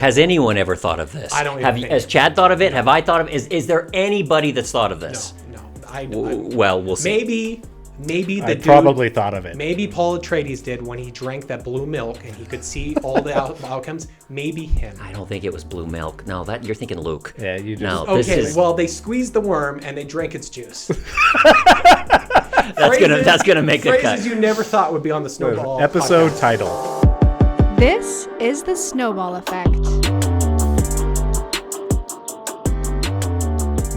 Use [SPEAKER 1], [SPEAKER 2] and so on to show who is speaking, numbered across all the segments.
[SPEAKER 1] Has anyone ever thought of this?
[SPEAKER 2] I don't even think
[SPEAKER 1] Has Chad thought of it? Have I thought of it? Is there anybody that's thought of this?
[SPEAKER 2] No.
[SPEAKER 1] Well, we'll see.
[SPEAKER 2] Maybe the
[SPEAKER 3] I
[SPEAKER 2] dude
[SPEAKER 3] probably thought of it.
[SPEAKER 2] Maybe Paul Atreides did when he drank that blue milk and he could see all the outcomes. Maybe him.
[SPEAKER 1] I don't think it was blue milk. No, that you're thinking Luke.
[SPEAKER 3] Yeah, you just...
[SPEAKER 1] No, this
[SPEAKER 2] Okay,
[SPEAKER 1] is,
[SPEAKER 2] well, they squeezed the worm and they drank its juice.
[SPEAKER 1] that's gonna make the cut.
[SPEAKER 2] Phrases you never thought would be on the Snowball
[SPEAKER 3] Episode
[SPEAKER 2] podcast.
[SPEAKER 3] title.
[SPEAKER 4] This is the Snowball Effect.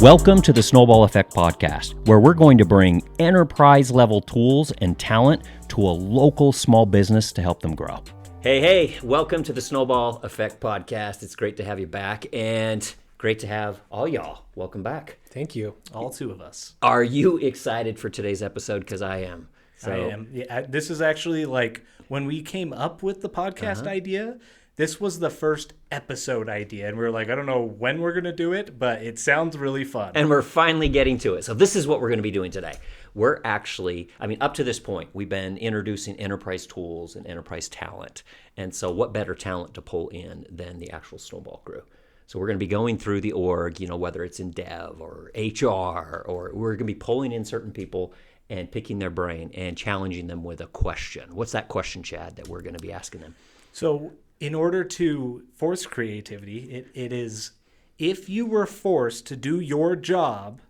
[SPEAKER 1] Welcome to the Snowball Effect podcast, where we're going to bring enterprise-level tools and talent to a local small business to help them grow. Hey, welcome to the Snowball Effect podcast. It's great to have you back, and great to have all y'all. Welcome back.
[SPEAKER 2] Thank you.
[SPEAKER 3] All two of us.
[SPEAKER 1] Are you excited for today's episode? Because I am.
[SPEAKER 3] I am. Yeah, this is actually like when we came up with the podcast idea, this was the first episode idea. And we were like, I don't know when we're going to do it, but it sounds really fun.
[SPEAKER 1] And we're finally getting to it. So this is what we're going to be doing today. We're actually, up to this point, we've been introducing enterprise tools and enterprise talent. And so what better talent to pull in than the actual Snowball crew? So we're going to be going through the org, whether it's in dev or HR, or we're going to be pulling in certain people and picking their brain and challenging them with a question. What's that question, Chad, that we're going to be asking them?
[SPEAKER 3] So in order to force creativity, it is if you were forced to do your job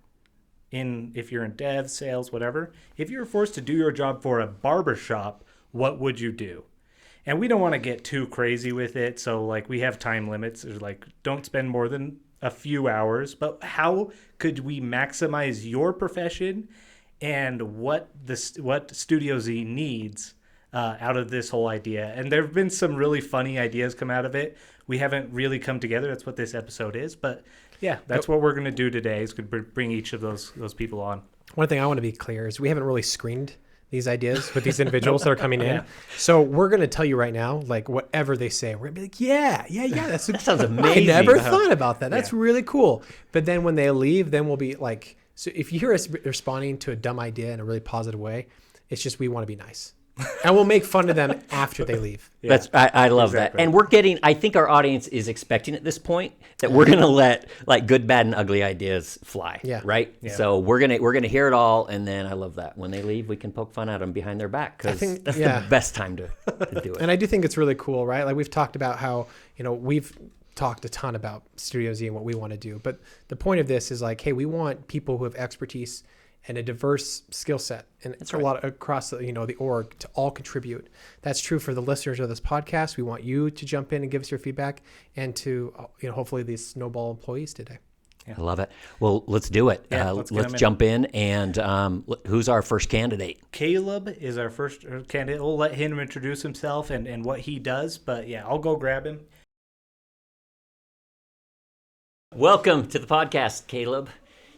[SPEAKER 3] if you're in dev, sales, whatever, if you were forced to do your job for a barbershop, what would you do? And we don't want to get too crazy with it. So like we have time limits. There's like, don't spend more than a few hours, but how could we maximize your profession and what Studio Z needs out of this whole idea? And there have been some really funny ideas come out of it. We haven't really come together. That's what this episode is. But yeah, that's what we're going to do today is bring each of those people on.
[SPEAKER 2] One thing I want to be clear is we haven't really screened these ideas with these individuals that are coming in.
[SPEAKER 3] Yeah.
[SPEAKER 2] So we're going to tell you right now, like whatever they say, we're going to be like, yeah. That
[SPEAKER 1] sounds amazing.
[SPEAKER 2] I never thought about that. That's really cool. But then when they leave, then we'll be like, so if you hear us responding to a dumb idea in a really positive way, it's just we want to be nice. And we'll make fun of them after they leave.
[SPEAKER 1] Yeah. I love that. And I think our audience is expecting at this point that we're going to let like good, bad, and ugly ideas fly. Yeah. Right? Yeah. So we're going to hear it all. And then I love that. When they leave, we can poke fun at them behind their back because that's the best time to do it.
[SPEAKER 2] And I do think it's really cool, right? Like we've talked about how, we've talked a ton about Studio Z and what we want to do. But the point of this is like, hey, we want people who have expertise and a diverse skill set, and it's a lot across the org to all contribute. That's true for the listeners of this podcast. We want you to jump in and give us your feedback, and to hopefully these Snowball employees today.
[SPEAKER 1] Yeah. I love it. Well, let's do it.
[SPEAKER 3] Yeah,
[SPEAKER 1] let's jump in. And who's our first candidate?
[SPEAKER 3] Caleb is our first candidate. We'll let him introduce himself and what he does. But yeah, I'll go grab him.
[SPEAKER 1] Welcome to the podcast, Caleb.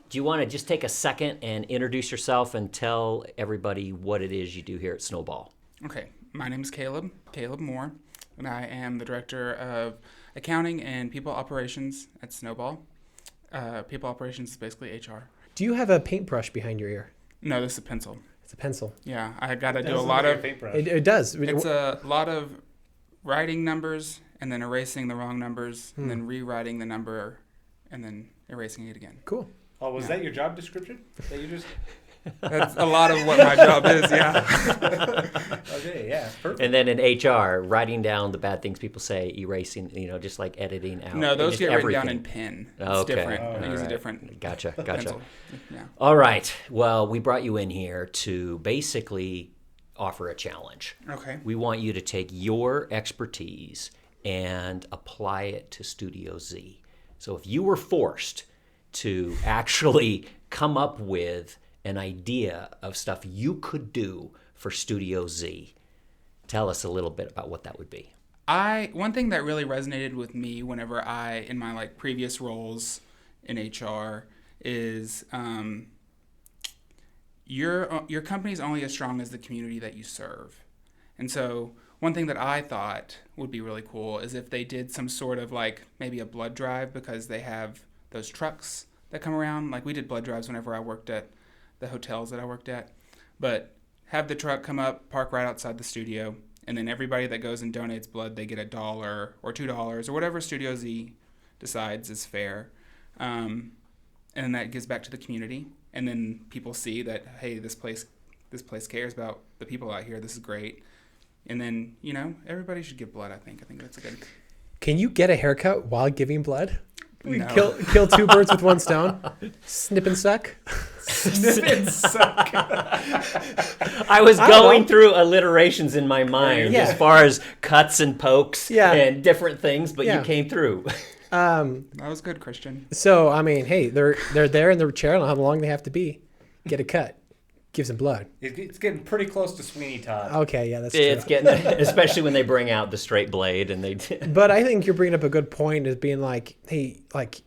[SPEAKER 1] Do you want to just take a second and introduce yourself and tell everybody what it is you do here at Snowball?
[SPEAKER 5] Okay, my name is Caleb Moore, and I am the Director of Accounting and People Operations at Snowball. People Operations is basically HR.
[SPEAKER 2] Do you have a paintbrush behind your ear?
[SPEAKER 5] No, this is a pencil.
[SPEAKER 2] It's a pencil.
[SPEAKER 5] Yeah, I got to do a lot of...
[SPEAKER 2] It does.
[SPEAKER 5] It's a lot of writing numbers and then erasing the wrong numbers and then rewriting the number and then erasing it again.
[SPEAKER 2] Cool.
[SPEAKER 3] Oh, was that your job description that you just...
[SPEAKER 5] That's a lot of what my job is, yeah.
[SPEAKER 3] Okay, yeah, perfect.
[SPEAKER 1] And then in HR, writing down the bad things people say, erasing, just like editing out.
[SPEAKER 5] No, those get written down
[SPEAKER 1] everything.
[SPEAKER 5] in pen. It's
[SPEAKER 1] Okay.
[SPEAKER 5] different. I use
[SPEAKER 1] right.
[SPEAKER 5] a different
[SPEAKER 1] Gotcha.
[SPEAKER 5] pencil. Yeah.
[SPEAKER 1] All right. Well, we brought you in here to basically offer a challenge.
[SPEAKER 5] Okay.
[SPEAKER 1] We want you to take your expertise and apply it to Studio Z. So if you were forced to actually come up with an idea of stuff you could do for Studio Z, tell us a little bit about what that would be.
[SPEAKER 5] One thing that really resonated with me whenever in my previous roles in HR is your company's only as strong as the community that you serve. And so one thing that I thought would be really cool is if they did some sort of maybe a blood drive, because they have those trucks that come around. Like we did blood drives whenever I worked at the hotels that I worked at. But have the truck come up, park right outside the studio, and then everybody that goes and donates blood, they get $1 or $2 or whatever Studio Z decides is fair. And then that gives back to the community, and then people see that, hey, this place cares about the people out here. This is great. And then, everybody should give blood, I think. I think that's a good...
[SPEAKER 2] Can you get a haircut while giving blood?
[SPEAKER 5] No.
[SPEAKER 2] Kill two birds with one stone. Snip and suck.
[SPEAKER 3] Snip and suck.
[SPEAKER 1] I was going through alliterations in my mind
[SPEAKER 2] Yeah.
[SPEAKER 1] as far as cuts and pokes
[SPEAKER 2] Yeah.
[SPEAKER 1] and different things, but
[SPEAKER 2] Yeah.
[SPEAKER 1] you came through.
[SPEAKER 5] That was good, Christian.
[SPEAKER 2] So I mean, hey, they're there in the chair. I don't know how long they have to be. Get a cut. Give some blood.
[SPEAKER 3] It's getting pretty close to Sweeney Todd.
[SPEAKER 2] Okay, yeah, that's true.
[SPEAKER 1] It's getting, especially when they bring out the straight blade and they.
[SPEAKER 2] But I think you're bringing up a good point, is being like, hey, like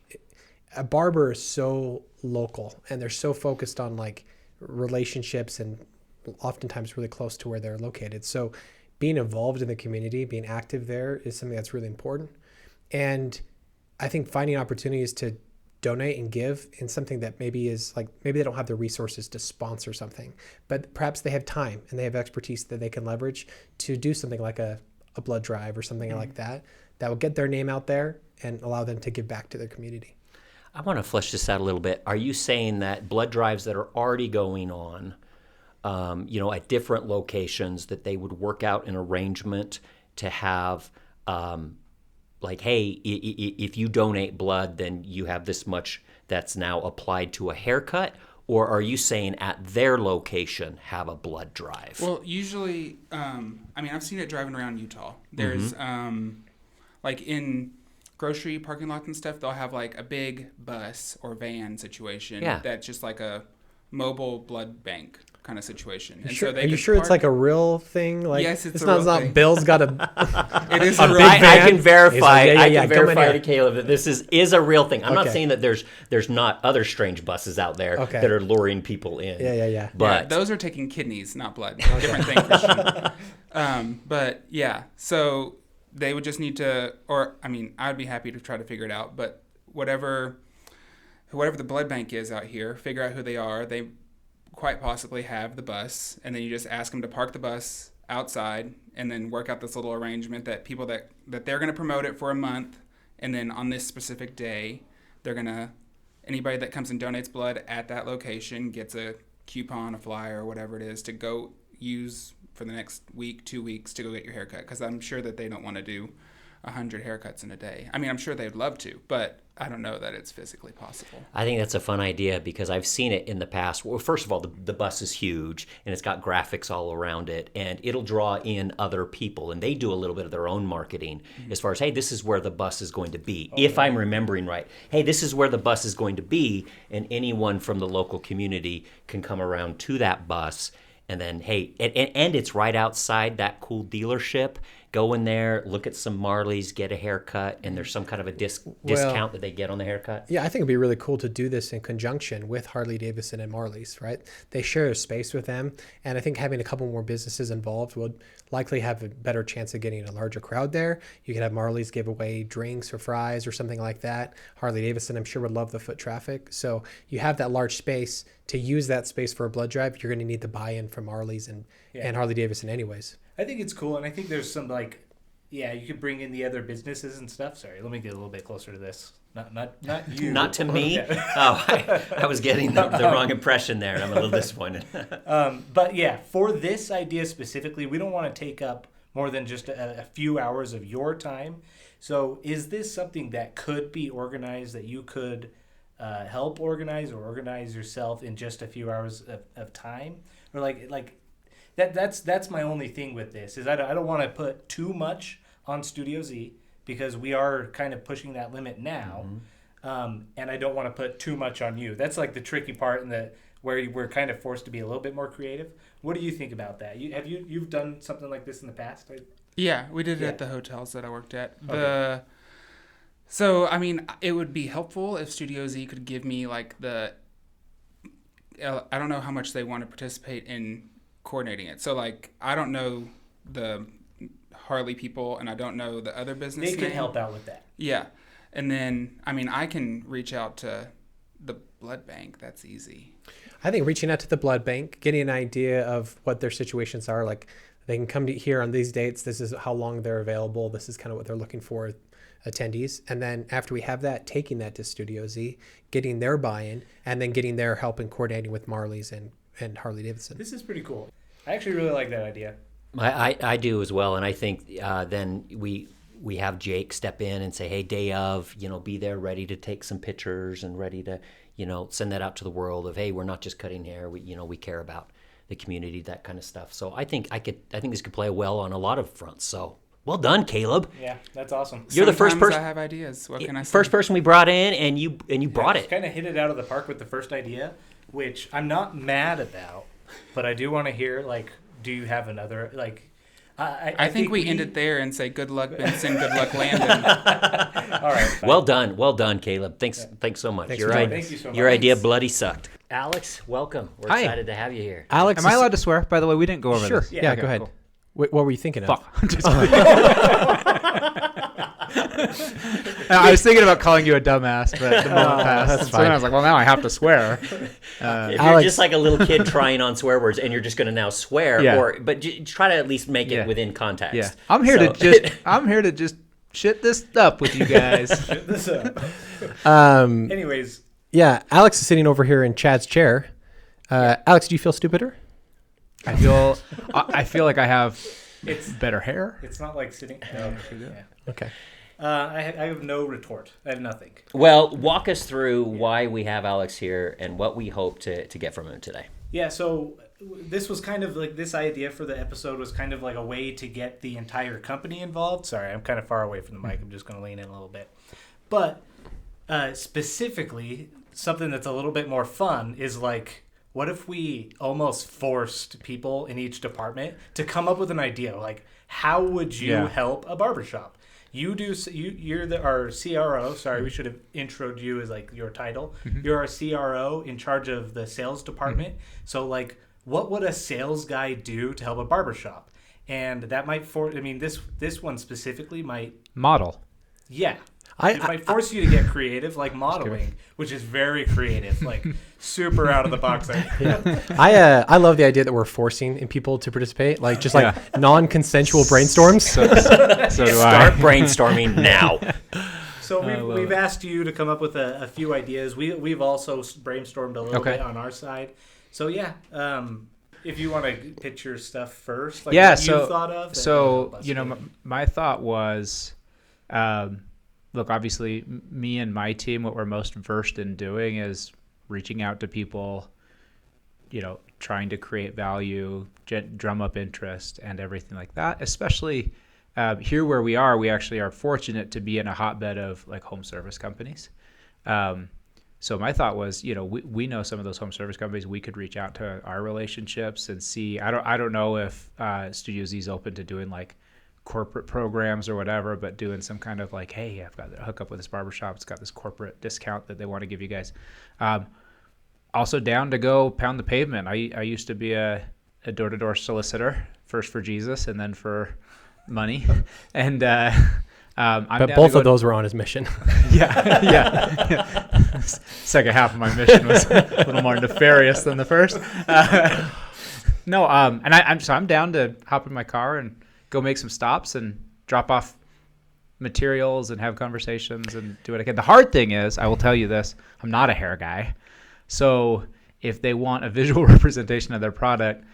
[SPEAKER 2] a barber is so local and they're so focused on like relationships and oftentimes really close to where they're located. So being involved in the community, being active there is something that's really important. And I think finding opportunities to donate and give in something that maybe is like, maybe they don't have the resources to sponsor something, but perhaps they have time and they have expertise that they can leverage to do something like a blood drive or something like that will get their name out there and allow them to give back to their community.
[SPEAKER 1] I want to flesh this out a little bit. Are you saying that blood drives that are already going on, at different locations, that they would work out an arrangement to have, like, hey, if you donate blood, then you have this much that's now applied to a haircut? Or are you saying at their location have a blood drive?
[SPEAKER 5] Well, usually, I've seen it driving around Utah. There's, like in grocery parking lots and stuff, they'll have like a big bus or van situation that's just like a mobile blood bank kind of situation. And
[SPEAKER 2] Sure.
[SPEAKER 5] so they
[SPEAKER 2] Are you
[SPEAKER 5] could
[SPEAKER 2] sure it's
[SPEAKER 5] park
[SPEAKER 2] like
[SPEAKER 5] it.
[SPEAKER 2] a real thing? Like,
[SPEAKER 5] Yes, it's a
[SPEAKER 2] not,
[SPEAKER 5] real
[SPEAKER 2] it's not
[SPEAKER 5] thing.
[SPEAKER 2] Bill's got a
[SPEAKER 5] It is
[SPEAKER 2] a
[SPEAKER 5] a real
[SPEAKER 2] big
[SPEAKER 1] I
[SPEAKER 2] van?
[SPEAKER 1] can verify.
[SPEAKER 2] He's like,
[SPEAKER 1] I
[SPEAKER 2] yeah,
[SPEAKER 1] can
[SPEAKER 2] come in
[SPEAKER 1] verify
[SPEAKER 2] here.
[SPEAKER 1] to Caleb that this is a real thing. I'm not
[SPEAKER 2] Okay.
[SPEAKER 1] saying that there's not other strange buses out there
[SPEAKER 2] Okay.
[SPEAKER 1] that are luring people in.
[SPEAKER 2] Yeah.
[SPEAKER 1] But
[SPEAKER 5] those are taking kidneys, not blood. Different thing, Christian. But yeah, so they would just need to, I'd be happy to try to figure it out. But whoever the blood bank is out here, figure out who they are. They quite possibly have the bus, and then you just ask them to park the bus outside, and then work out this little arrangement that people that they're going to promote it for a month, and then on this specific day, they're going to, anybody that comes and donates blood at that location gets a coupon, a flyer, or whatever it is to go use for the next week, 2 weeks to go get your haircut. Because I'm sure that they don't want to do 100 haircuts in a day. I'm sure they'd love to, but I don't know that it's physically possible.
[SPEAKER 1] I think that's a fun idea because I've seen it in the past. Well, first of all, the bus is huge and it's got graphics all around it, and it'll draw in other people, and they do a little bit of their own marketing as far as, hey, this is where the bus is going to be. If I'm remembering right, hey, this is where the bus is going to be, and anyone from the local community can come around to that bus. And then, hey, and it's right outside that cool dealership. Go in there, look at some Marleys, get a haircut, and there's some kind of a discount that they get on the haircut.
[SPEAKER 2] Yeah, I think it'd be really cool to do this in conjunction with Harley Davidson and Marley's, right? They share a space with them, and I think having a couple more businesses involved would likely have a better chance of getting a larger crowd there. You could have Marley's give away drinks or fries or something like that. Harley Davidson, I'm sure, would love the foot traffic. So you have that large space. To use that space for a blood drive, you're going to need the buy-in from Marley's and Harley Davidson anyways.
[SPEAKER 3] I think it's cool, and I think there's some you could bring in the other businesses and stuff. Sorry, let me get a little bit closer to this. Not you.
[SPEAKER 1] Not to me.
[SPEAKER 3] Okay.
[SPEAKER 1] Oh, I was getting the wrong impression there. I'm a little disappointed.
[SPEAKER 3] But yeah, for this idea specifically, we don't want to take up more than just a few hours of your time. So is this something that could be organized, that you could help organize or organize yourself in just a few hours of time? Or that's my only thing with this, is I don't want to put too much on Studio Z because we are kind of pushing that limit now. And I don't want to put too much on you. That's like the tricky part, and where we're kind of forced to be a little bit more creative. What do you think about that? You've done something like this in the past?
[SPEAKER 5] Yeah, we did it at the hotels that I worked at.
[SPEAKER 3] Okay.
[SPEAKER 5] So, it would be helpful if Studio Z could give me I don't know how much they want to participate in coordinating it. So, I don't know the Harley people, and I don't know the other business
[SPEAKER 3] They can
[SPEAKER 5] name.
[SPEAKER 3] help out with that.
[SPEAKER 5] Yeah. And then, I can reach out to the blood bank. That's easy.
[SPEAKER 2] I think reaching out to the blood bank, getting an idea of what their situations are, like They can come to here on these dates. This is how long they're available. This is kind of what they're looking for attendees. And then after we have that, taking that to Studio Z, getting their buy-in, and then getting their help in coordinating with Marley's and Harley Davidson.
[SPEAKER 3] This is pretty cool. I actually really like that idea.
[SPEAKER 1] I do as well, and I think then we have Jake step in and say, hey, day of, be there ready to take some pictures and ready to, send that out to the world of, hey, we're not just cutting hair. We care about the community, that kind of stuff. So I think this could play well on a lot of fronts. So well done, Caleb.
[SPEAKER 3] Yeah, that's awesome.
[SPEAKER 1] You're the first person.
[SPEAKER 5] I have ideas. What can I say?
[SPEAKER 1] First person we brought in, and you brought it.
[SPEAKER 3] Kind of hit it out of the park with the first idea, which I'm not mad about, but I do want to hear, like, do you have another, like,
[SPEAKER 5] I think we end it there and say good luck, Benson, good luck, Landon.
[SPEAKER 3] All right. Fine.
[SPEAKER 1] Well done, Caleb. Thanks so much.
[SPEAKER 2] Thank
[SPEAKER 3] you so much.
[SPEAKER 1] Your idea bloody sucked. Alex, welcome. We're
[SPEAKER 6] Hi.
[SPEAKER 1] excited to have you here.
[SPEAKER 2] Alex,
[SPEAKER 6] Am I allowed to swear? By the way, we didn't go over
[SPEAKER 2] Sure.
[SPEAKER 6] this.
[SPEAKER 2] Yeah,
[SPEAKER 6] Okay,
[SPEAKER 2] go ahead.
[SPEAKER 6] cool.
[SPEAKER 2] What were you thinking of?
[SPEAKER 6] Fuck. Just I was thinking about calling you a dumbass, but the moment passed.
[SPEAKER 2] that's
[SPEAKER 6] And so
[SPEAKER 2] fine.
[SPEAKER 6] then I was like, well, now I have to swear.
[SPEAKER 1] If you're
[SPEAKER 2] Alex-
[SPEAKER 1] just like a little kid trying on swear words and you're just going to now swear,
[SPEAKER 6] Yeah.
[SPEAKER 1] but try to at least make
[SPEAKER 6] Yeah.
[SPEAKER 1] it within context.
[SPEAKER 6] Yeah, I'm here to just shit this up with you guys.
[SPEAKER 3] This up.
[SPEAKER 2] Um,
[SPEAKER 3] Anyways,
[SPEAKER 2] yeah, Alex is sitting over here in Chad's chair. Alex, do you feel stupider?
[SPEAKER 6] I feel like I have
[SPEAKER 3] it's
[SPEAKER 6] better hair.
[SPEAKER 3] it's not like sitting. No, yeah.
[SPEAKER 2] Okay.
[SPEAKER 3] I have no retort. I have nothing.
[SPEAKER 1] Well, walk us through why we have Alex here and what we hope to get from him today.
[SPEAKER 3] Yeah, so this was kind of like, this idea for the episode was kind of like a way to get the entire company involved. Sorry, I'm kind of far away from the mic. I'm just going to lean in a little bit. But specifically, something that's a little bit more fun is like, what if we almost forced people in each department to come up with an idea? Like, how would you help a barbershop? You're our CRO. Sorry, we should have introed you as like your title. Mm-hmm. You're our CRO in charge of the sales department. Mm-hmm. So like, what would a sales guy do to help a barbershop? And that might this one specifically might
[SPEAKER 6] Model.
[SPEAKER 3] it might force you to get creative, like modeling, which is very creative, like super out of the box idea.
[SPEAKER 2] I love the idea that we're forcing people to participate, like just like non-consensual brainstorms.
[SPEAKER 6] So do
[SPEAKER 1] Start
[SPEAKER 6] I.
[SPEAKER 1] brainstorming now.
[SPEAKER 3] So we've asked you to come up with a few ideas. We've also brainstormed a little bit on our side. So yeah, if you want to pitch your stuff first, like what you thought of.
[SPEAKER 6] So my thought was, look, obviously, me and my team, what we're most versed in doing is reaching out to people, trying to create value, drum up interest, and everything like that. Especially here where we actually are fortunate to be in a hotbed of like home service companies. So my thought was, we know some of those home service companies. We could reach out to our relationships and see. I don't know if Studio Z is open to doing like corporate programs or whatever, but doing some kind of like, hey, I've got to hook up with this barbershop. It's got this corporate discount that they want to give you guys. Also down to go pound the pavement. I used to be a door-to-door solicitor, first for Jesus and then for money. And
[SPEAKER 2] But both of those were on his mission.
[SPEAKER 6] Yeah. Second half of my mission was a little more nefarious than the first. I'm down to hop in my car and go make some stops and drop off materials and have conversations and do what I can. The hard thing is, I will tell you this, I'm not a hair guy. So if they want a visual representation of their product,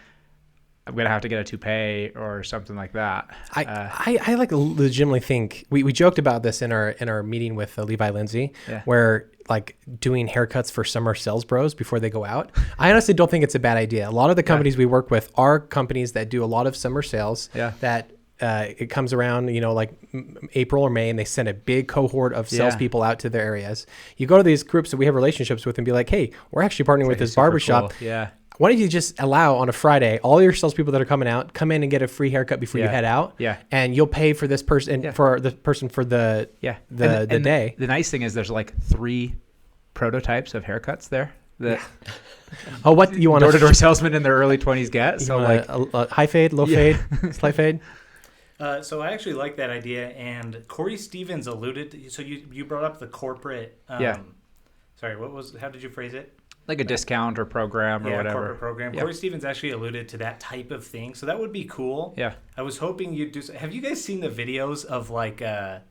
[SPEAKER 6] I'm going to have to get a toupee or something like that.
[SPEAKER 2] I like legitimately think we joked about this in our meeting with Levi Lindsay, where like doing haircuts for summer sales bros before they go out. I honestly don't think it's a bad idea. A lot of the companies we work with are companies that do a lot of summer sales that it comes around, like April or May, and they send a big cohort of salespeople out to their areas. You go to these groups that we have relationships with and be like, hey, we're actually partnering with this barbershop.
[SPEAKER 6] Cool. Yeah.
[SPEAKER 2] Why don't you just allow on a Friday all your salespeople that are coming out come in and get a free haircut before you head out?
[SPEAKER 6] Yeah.
[SPEAKER 2] And you'll pay for this person for the person for the day.
[SPEAKER 6] The nice thing is there's like 3 prototypes of haircuts there.
[SPEAKER 2] Oh, what you want?
[SPEAKER 6] Door-to-door salesmen in their early 20s get. So like
[SPEAKER 2] a high fade, low fade, slight fade.
[SPEAKER 3] So I actually like that idea, and Corey Stevens alluded to, so you brought up the corporate. Sorry, how did you phrase it?
[SPEAKER 6] like a discount or program or
[SPEAKER 3] yeah,
[SPEAKER 6] whatever.
[SPEAKER 3] corporate program.
[SPEAKER 6] Yeah.
[SPEAKER 3] Corey Stevens actually alluded to that type of thing, so that would be cool.
[SPEAKER 6] Yeah.
[SPEAKER 3] I was hoping you'd do. Have you guys seen the videos of like the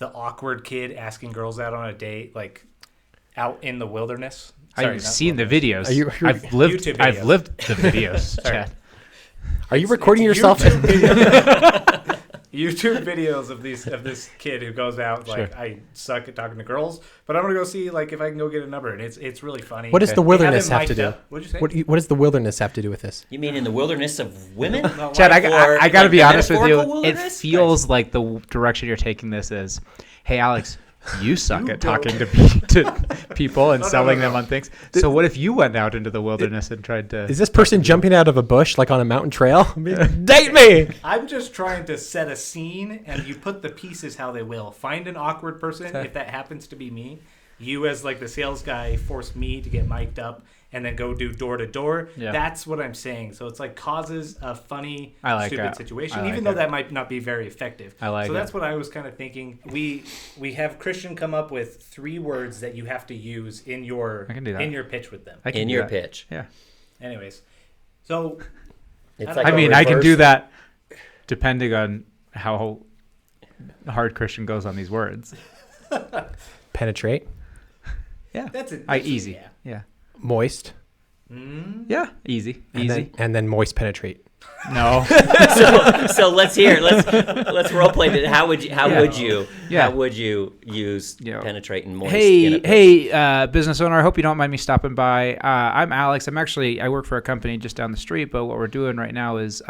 [SPEAKER 3] awkward kid asking girls out on a date, like out in the wilderness? Sorry,
[SPEAKER 6] I've
[SPEAKER 3] not
[SPEAKER 6] seen the
[SPEAKER 3] wilderness.
[SPEAKER 6] videos.
[SPEAKER 2] Are you-
[SPEAKER 6] I've lived.
[SPEAKER 3] YouTube
[SPEAKER 6] I've
[SPEAKER 3] videos.
[SPEAKER 6] lived the videos. Chad.
[SPEAKER 2] Are you recording yourself?
[SPEAKER 3] YouTube videos of this kid who goes out like,
[SPEAKER 6] Sure.
[SPEAKER 3] I suck at talking to girls, but I'm gonna go see like if I can go get a number, and it's really funny.
[SPEAKER 2] What does the
[SPEAKER 3] They have
[SPEAKER 2] wilderness
[SPEAKER 3] him
[SPEAKER 2] have to
[SPEAKER 3] mic'd
[SPEAKER 2] do?
[SPEAKER 3] up. What'd you say?
[SPEAKER 2] What does the wilderness have to do with this?
[SPEAKER 1] You mean in the wilderness of women?
[SPEAKER 6] Chad,
[SPEAKER 1] Or,
[SPEAKER 6] I got to
[SPEAKER 1] like,
[SPEAKER 6] be
[SPEAKER 1] the
[SPEAKER 6] honest with you.
[SPEAKER 1] metaphorical
[SPEAKER 6] It
[SPEAKER 1] wilderness?
[SPEAKER 6] feels like the direction you're taking this is, hey, Alex, you suck
[SPEAKER 3] You
[SPEAKER 6] at talking
[SPEAKER 3] don't.
[SPEAKER 6] to people and
[SPEAKER 3] No, no,
[SPEAKER 6] selling
[SPEAKER 3] no,
[SPEAKER 6] them
[SPEAKER 3] no.
[SPEAKER 6] on things. So what if you went out into the wilderness and tried to?
[SPEAKER 2] Is this person jumping out of a bush like on a mountain trail? Date me.
[SPEAKER 3] I'm just trying to set a scene, and you put the pieces how they will. Find an awkward person, if that happens to be me. You, as like the sales guy, force me to get mic'd up and then go do door to door.
[SPEAKER 6] Yeah.
[SPEAKER 3] That's what I'm saying. So it's like causes a funny,
[SPEAKER 6] I like
[SPEAKER 3] stupid
[SPEAKER 6] that.
[SPEAKER 3] situation,
[SPEAKER 6] I like
[SPEAKER 3] even though
[SPEAKER 6] it.
[SPEAKER 3] that might not be very effective.
[SPEAKER 6] I like
[SPEAKER 3] So
[SPEAKER 6] it.
[SPEAKER 3] that's what I was kind of thinking. We have Christian come up with 3 words that you have to use in your
[SPEAKER 6] I can do that.
[SPEAKER 3] in your pitch with them.
[SPEAKER 6] I can
[SPEAKER 1] In
[SPEAKER 6] do
[SPEAKER 1] your
[SPEAKER 6] that.
[SPEAKER 1] pitch.
[SPEAKER 6] Yeah.
[SPEAKER 3] Anyways, so
[SPEAKER 1] It's
[SPEAKER 3] I
[SPEAKER 1] like
[SPEAKER 6] I
[SPEAKER 1] a
[SPEAKER 6] mean, I can do
[SPEAKER 1] reverse-
[SPEAKER 6] that depending on how hard Christian goes on these words.
[SPEAKER 2] Penetrate.
[SPEAKER 6] Yeah.
[SPEAKER 3] that's it.
[SPEAKER 6] Easy.
[SPEAKER 3] Yeah.
[SPEAKER 6] Yeah.
[SPEAKER 2] Moist.
[SPEAKER 6] Yeah. Easy.
[SPEAKER 2] And
[SPEAKER 6] Easy.
[SPEAKER 2] then moist penetrate.
[SPEAKER 6] No.
[SPEAKER 1] So let's hear. Let's role play it. How would you?
[SPEAKER 6] Yeah.
[SPEAKER 1] How would you use
[SPEAKER 6] You know,
[SPEAKER 1] penetrate and moist? in a
[SPEAKER 6] Hey,
[SPEAKER 1] pitch?
[SPEAKER 6] business owner. I hope you don't mind me stopping by. I'm Alex. I work for a company just down the street, but what we're doing right now is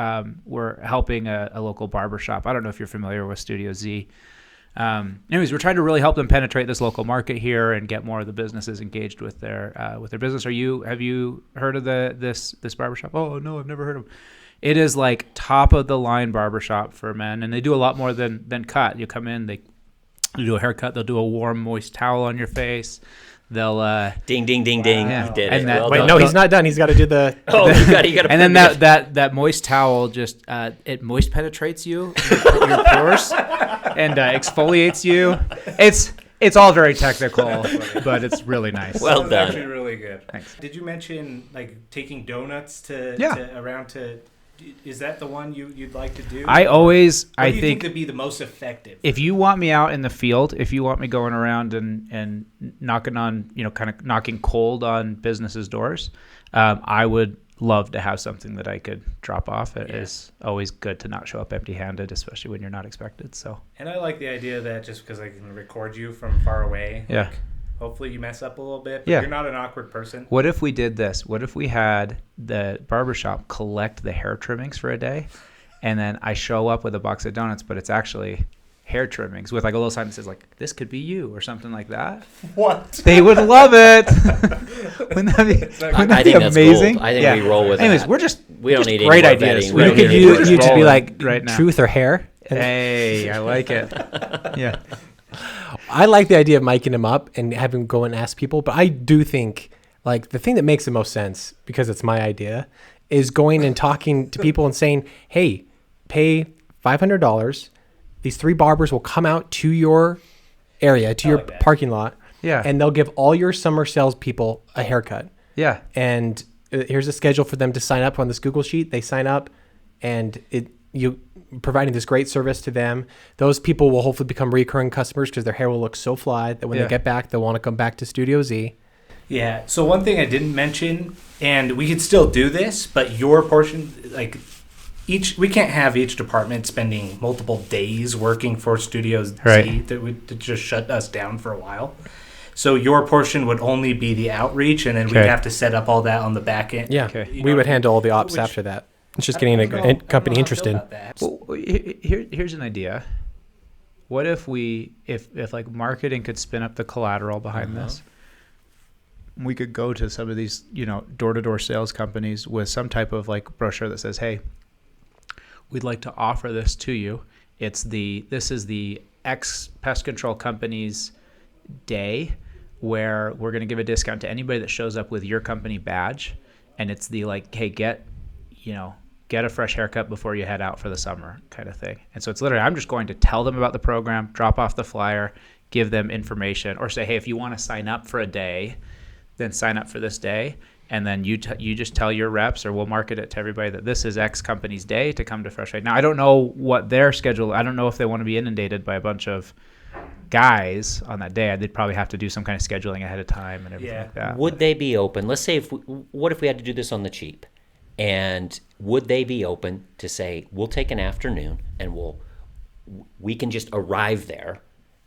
[SPEAKER 6] we're helping a local barbershop. I don't know if you're familiar with Studio Z. Anyways, we're trying to really help them penetrate this local market here and get more of the businesses engaged with their business. Have you heard of this barbershop? Oh no, I've never heard of them. It is like top of the line barbershop for men, and they do a lot more than cut. You come in, they do a haircut, they'll do a warm, moist towel on your face. They'll
[SPEAKER 1] Ding, ding, ding, ding.
[SPEAKER 6] Yeah.
[SPEAKER 1] You did
[SPEAKER 6] And
[SPEAKER 1] it.
[SPEAKER 6] that-
[SPEAKER 1] Well
[SPEAKER 2] Wait,
[SPEAKER 1] done.
[SPEAKER 2] no, he's not done. He's got to do the.
[SPEAKER 1] Oh, you got to.
[SPEAKER 6] and then that moist towel just it moist penetrates your pores and exfoliates you. It's all very technical, but it's really nice.
[SPEAKER 1] Well
[SPEAKER 3] That was
[SPEAKER 1] done.
[SPEAKER 3] actually really good.
[SPEAKER 6] Thanks.
[SPEAKER 3] Did you mention like taking donuts to around to? Is that the one you'd like to do?
[SPEAKER 6] I
[SPEAKER 3] What do you
[SPEAKER 6] think
[SPEAKER 3] would be the most effective?
[SPEAKER 6] if you want me out in the field, if you want me going around and knocking on, kind of knocking cold on businesses' doors, I would love to have something that I could drop off. It is always good to not show up empty-handed, especially when you're not expected. So
[SPEAKER 3] And I like the idea that just because I can record you from far away,
[SPEAKER 6] Yeah.
[SPEAKER 3] like, hopefully you mess up a little bit, but
[SPEAKER 6] Yeah.
[SPEAKER 3] you're not an awkward person.
[SPEAKER 6] what if we did this? What if we had the barbershop collect the hair trimmings for a day, and then I show up with a box of donuts, but it's actually hair trimmings with like a little sign that says like, this could be you or something like that?
[SPEAKER 3] What?
[SPEAKER 6] They would love it. Wouldn't that be, wouldn't that
[SPEAKER 1] I
[SPEAKER 6] be
[SPEAKER 1] think that's
[SPEAKER 6] amazing?
[SPEAKER 1] gold. I think we roll with
[SPEAKER 6] Anyways,
[SPEAKER 1] that.
[SPEAKER 6] we're just
[SPEAKER 1] We don't
[SPEAKER 6] just
[SPEAKER 1] need any
[SPEAKER 6] great
[SPEAKER 1] more
[SPEAKER 6] ideas.
[SPEAKER 1] vetting.
[SPEAKER 6] We
[SPEAKER 1] We
[SPEAKER 6] don't
[SPEAKER 1] don't
[SPEAKER 6] need
[SPEAKER 1] need
[SPEAKER 6] you,
[SPEAKER 1] any
[SPEAKER 6] you
[SPEAKER 1] more
[SPEAKER 6] just be
[SPEAKER 1] rolling
[SPEAKER 6] like right now.
[SPEAKER 2] Truth or hair.
[SPEAKER 6] Hey, I like it. Yeah.
[SPEAKER 2] I like the idea of miking him up and having him go and ask people, but I do think like the thing that makes the most sense, because it's my idea, is going and talking to people and saying, hey, pay $500. These 3 barbers will come out to your area, to your
[SPEAKER 3] like that.
[SPEAKER 2] parking lot,
[SPEAKER 6] Yeah.
[SPEAKER 2] and they'll give all your summer salespeople a haircut.
[SPEAKER 6] Yeah.
[SPEAKER 2] And here's a schedule for them to sign up on this Google sheet. They sign up, and you providing this great service to them. Those people will hopefully become recurring customers because their hair will look so fly that when
[SPEAKER 6] Yeah.
[SPEAKER 2] they get back, they'll want to come back to Studio Z.
[SPEAKER 3] Yeah. So one thing I didn't mention, and we could still do this, but your portion, like we can't have each department spending multiple days working for Studio Z.
[SPEAKER 6] Right.
[SPEAKER 3] That would just shut us down for a while. So your portion would only be the outreach, and then we'd
[SPEAKER 6] Okay.
[SPEAKER 3] have to set up all that on the back end.
[SPEAKER 2] Yeah,
[SPEAKER 6] Okay.
[SPEAKER 3] You
[SPEAKER 2] we
[SPEAKER 3] know,
[SPEAKER 2] would handle all the ops
[SPEAKER 3] which-
[SPEAKER 2] after that. It's just
[SPEAKER 3] I
[SPEAKER 2] getting
[SPEAKER 3] don't know- I
[SPEAKER 2] a
[SPEAKER 3] don't know
[SPEAKER 2] company
[SPEAKER 3] how I feel
[SPEAKER 2] interested.
[SPEAKER 3] about that.
[SPEAKER 6] Well, here's an idea. What if if like marketing could spin up the collateral behind this? We could go to some of these, door-to-door sales companies with some type of like brochure that says, "Hey, we'd like to offer this to you. This is the X pest control company's day where we're going to give a discount to anybody that shows up with your company badge, and it's the like, hey, get a fresh haircut before you head out for the summer kind of thing." And so it's literally, I'm just going to tell them about the program, drop off the flyer, give them information, or say, hey, if you want to sign up for a day, then sign up for this day. And then you just tell your reps, or we'll market it to everybody that this is X company's day to come to Fresh Right. Now, I don't know what their schedule. I don't know if they want to be inundated by a bunch of guys on that day. They'd probably have to do some kind of scheduling ahead of time and everything like that.
[SPEAKER 1] Would they be open? Let's say what if we had to do this on the cheap? And would they be open to say, we'll take an afternoon and we can just arrive there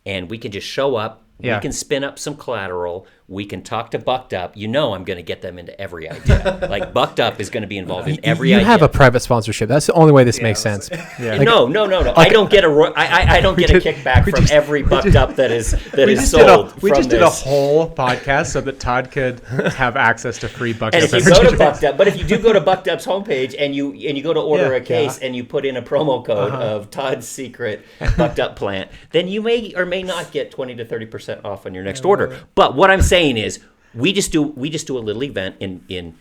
[SPEAKER 1] and we can just show up.
[SPEAKER 6] Yeah.
[SPEAKER 1] We can spin up some collateral. We can talk to Bucked Up. You know I'm going to get them into every idea. Like Bucked Up is going to be involved in every
[SPEAKER 2] you
[SPEAKER 1] idea.
[SPEAKER 2] have a private sponsorship. That's the only way this makes sense.
[SPEAKER 6] Yeah.
[SPEAKER 1] No. I don't get I don't get a kickback from every Bucked Up that is sold.
[SPEAKER 6] We just did a whole podcast so that Todd could have access to free Bucked
[SPEAKER 1] And
[SPEAKER 6] Up.
[SPEAKER 1] if you go to Bucked Up, but if you do go to Bucked Up's homepage and you go to order a case and you put in a promo code of Todd's secret Bucked Up plant, then you may or may not get 20 to 30% off on your next order. But what I'm saying is, we just do a little event in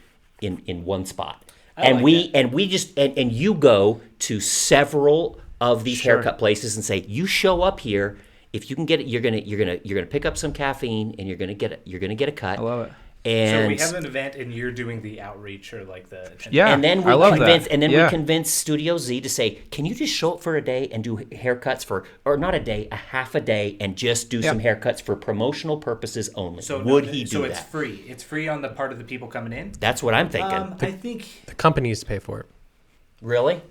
[SPEAKER 1] one spot, and you go to several of these haircut places and say, you show up here. If you can get it, you're gonna pick up some caffeine and you're gonna get a cut.
[SPEAKER 6] I love it.
[SPEAKER 3] So we have an event and you're doing the outreach or like the
[SPEAKER 6] Yeah,
[SPEAKER 1] and then we
[SPEAKER 6] I love
[SPEAKER 1] convince
[SPEAKER 6] that.
[SPEAKER 1] and then
[SPEAKER 6] Yeah.
[SPEAKER 1] we convince Studio Z to say, can you just show up for a day and do haircuts or not a day, a half a day, and just do some haircuts for promotional purposes only? Would he do
[SPEAKER 3] so
[SPEAKER 1] that?
[SPEAKER 3] it's free. It's free on the part of the people coming in.
[SPEAKER 1] That's what I'm thinking.
[SPEAKER 3] I think
[SPEAKER 2] The company needs to pay for it.
[SPEAKER 1] Really?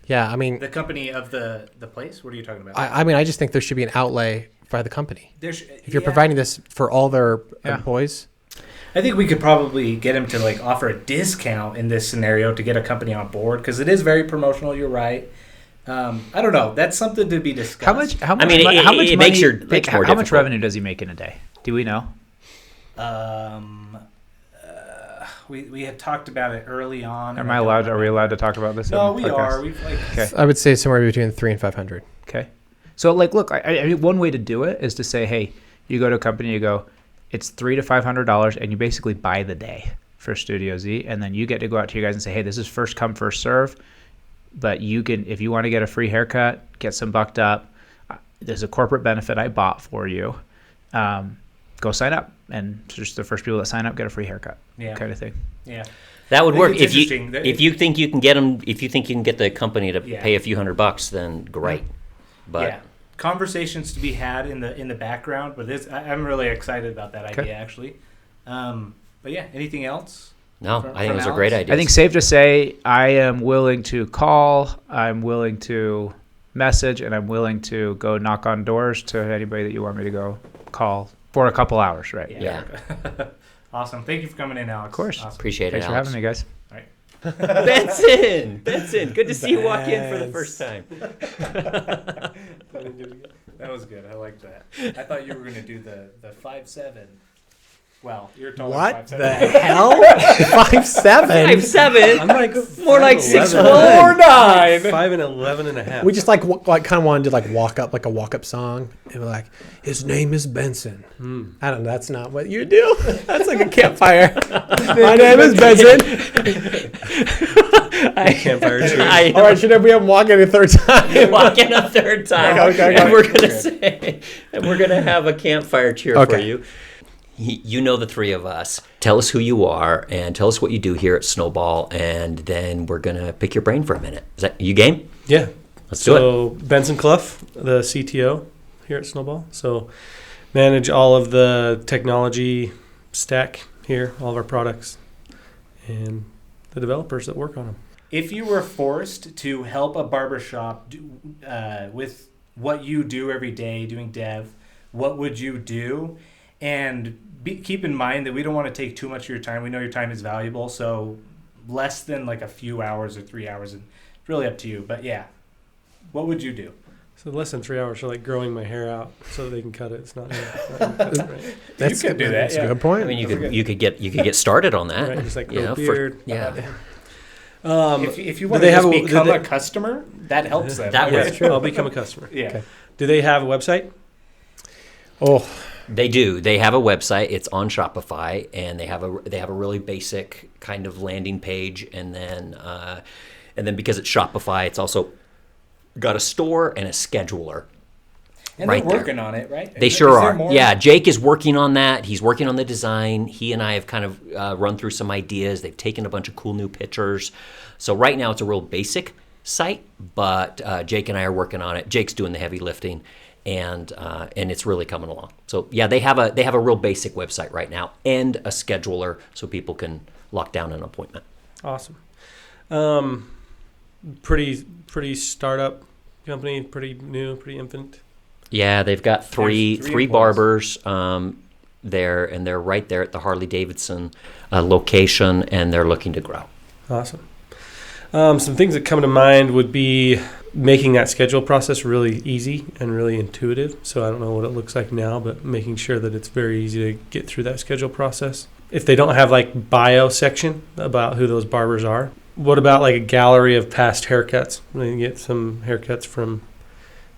[SPEAKER 2] Yeah, I mean,
[SPEAKER 3] the company of the place. What are you talking about?
[SPEAKER 2] I just think there should be an outlay by the company. If you're
[SPEAKER 3] Yeah.
[SPEAKER 2] providing this for all their employees.
[SPEAKER 3] I think we could probably get him to like offer a discount in this scenario to get a company on board because it is very promotional. You're right. I don't know. That's something to be discussed.
[SPEAKER 6] How much?
[SPEAKER 1] I mean, it makes more
[SPEAKER 6] how much
[SPEAKER 1] difficult.
[SPEAKER 6] revenue does he make in a day? Do we know?
[SPEAKER 3] We had talked about it early on.
[SPEAKER 6] Am I allowed? Are we allowed to talk about this?
[SPEAKER 3] No,
[SPEAKER 6] on the
[SPEAKER 3] we
[SPEAKER 6] podcast?
[SPEAKER 3] are. We've like.
[SPEAKER 6] Okay.
[SPEAKER 2] I would say somewhere between 300 and 500.
[SPEAKER 6] Okay. So, like, look, I mean, one way to do it is to say, hey, you go to a company, you go, it's $300 to $500, and you basically buy the day for Studio Z, and then you get to go out to you guys and say, hey, this is first come, first serve, but you can, if you want to get a free haircut, get some Bucked Up, there's a corporate benefit I bought for you. Go sign up, and just the first people that sign up get a free haircut, kind of thing.
[SPEAKER 3] Yeah.
[SPEAKER 1] That would
[SPEAKER 3] I think
[SPEAKER 1] work
[SPEAKER 3] it's
[SPEAKER 1] if you
[SPEAKER 3] interesting.
[SPEAKER 1] if you think you can get them. If you think you can get the company to pay a few $100, then great. But
[SPEAKER 3] yeah, conversations to be had in the background, but I'm really excited about that idea actually. But yeah, anything else?
[SPEAKER 1] no,
[SPEAKER 3] From-
[SPEAKER 1] I think
[SPEAKER 3] from
[SPEAKER 1] those are great
[SPEAKER 3] Alex?
[SPEAKER 1] ideas.
[SPEAKER 6] I think safe to say I am willing to call, I'm willing to message, and I'm willing to go knock on doors to anybody that you want me to go call for a couple hours, right?
[SPEAKER 1] Yeah.
[SPEAKER 3] Awesome. Thank you for coming in, Alex.
[SPEAKER 6] Of course.
[SPEAKER 3] Awesome.
[SPEAKER 1] Appreciate
[SPEAKER 6] Thanks
[SPEAKER 1] it,
[SPEAKER 6] for
[SPEAKER 1] Alex.
[SPEAKER 6] having me, guys.
[SPEAKER 1] Benson, good to see you walk in for the first time.
[SPEAKER 3] That was good. I like that. I thought you were going to do the 5'7". Well, you're taller
[SPEAKER 2] What
[SPEAKER 3] than
[SPEAKER 2] the
[SPEAKER 3] 5'7".
[SPEAKER 2] hell? 5'7"?
[SPEAKER 1] 5'7".
[SPEAKER 7] I'm like
[SPEAKER 1] More like
[SPEAKER 7] 6'1".
[SPEAKER 1] 6'9".
[SPEAKER 7] 5'11" and a half.
[SPEAKER 2] We just like kind of wanted to like walk up like a walk up song and we're like, his name is Benson. I don't know. That's not what you do. That's like a campfire. My name is Benson.
[SPEAKER 7] campfire cheers.
[SPEAKER 2] All right, should we have him walk in a third time?
[SPEAKER 1] Walk in a third time,
[SPEAKER 2] Okay.
[SPEAKER 1] and we're gonna say, and we're gonna have a campfire cheer for
[SPEAKER 2] Okay.
[SPEAKER 1] you. You know the three of us. Tell us who you are and tell us what you do here at Snowball, and then we're gonna pick your brain for a minute. Is that you game?
[SPEAKER 7] Yeah.
[SPEAKER 1] Let's do it.
[SPEAKER 7] So Benson Clough, the CTO here at Snowball. So manage all of the technology stack here, all of our products, and the developers that work on them.
[SPEAKER 3] If you were forced to help a barbershop with what you do every day, doing dev, what would you do? And keep in mind that we don't want to take too much of your time. We know your time is valuable, so less than like a few hours or 3 hours. And it's really up to you. But yeah, what would you do?
[SPEAKER 7] So less than 3 hours for like growing my hair out so that they can cut it. It's not, right.
[SPEAKER 2] That's
[SPEAKER 3] could do that,
[SPEAKER 2] That's
[SPEAKER 3] yeah.
[SPEAKER 2] a good point.
[SPEAKER 1] I mean, you could get started on that.
[SPEAKER 7] Right, just like
[SPEAKER 1] you
[SPEAKER 7] grow
[SPEAKER 1] know,
[SPEAKER 7] beard.
[SPEAKER 3] If you want
[SPEAKER 7] they
[SPEAKER 3] to
[SPEAKER 7] have
[SPEAKER 3] just
[SPEAKER 7] a-
[SPEAKER 3] become
[SPEAKER 7] do
[SPEAKER 3] a
[SPEAKER 7] they-
[SPEAKER 3] customer, that helps them.
[SPEAKER 1] That
[SPEAKER 7] Yeah,
[SPEAKER 1] was
[SPEAKER 7] it's true. I'll become a customer.
[SPEAKER 3] Yeah.
[SPEAKER 2] Okay.
[SPEAKER 7] Do they have a website?
[SPEAKER 2] Oh,
[SPEAKER 1] They do. They have a website. It's on Shopify, and they have a really basic kind of landing page, and then because it's Shopify, it's also got a store and a scheduler.
[SPEAKER 8] And
[SPEAKER 1] right
[SPEAKER 8] they're
[SPEAKER 1] there.
[SPEAKER 8] working on it, right?
[SPEAKER 1] They
[SPEAKER 8] Is
[SPEAKER 1] sure
[SPEAKER 8] there
[SPEAKER 1] are.
[SPEAKER 8] more?
[SPEAKER 1] Yeah, Jake is working on that. He's working on the design. He and I have kind of run through some ideas. They've taken a bunch of cool new pictures. So right now it's a real basic site, but Jake and I are working on it. Jake's doing the heavy lifting, and it's really coming along. So yeah, they have a real basic website right now and a scheduler so people can lock down an appointment.
[SPEAKER 7] Awesome. Pretty startup company, pretty new, pretty infant.
[SPEAKER 1] Yeah, they've got three
[SPEAKER 8] There's three
[SPEAKER 1] barbers there, and they're right there at the Harley Davidson location, and they're looking to grow.
[SPEAKER 7] Awesome. Some things that come to mind would be making that schedule process really easy and really intuitive. So I don't know what it looks like now, but making sure that it's very easy to get through that schedule process. If they don't have like bio section about who those barbers are, what about like a gallery of past haircuts? They can get some haircuts from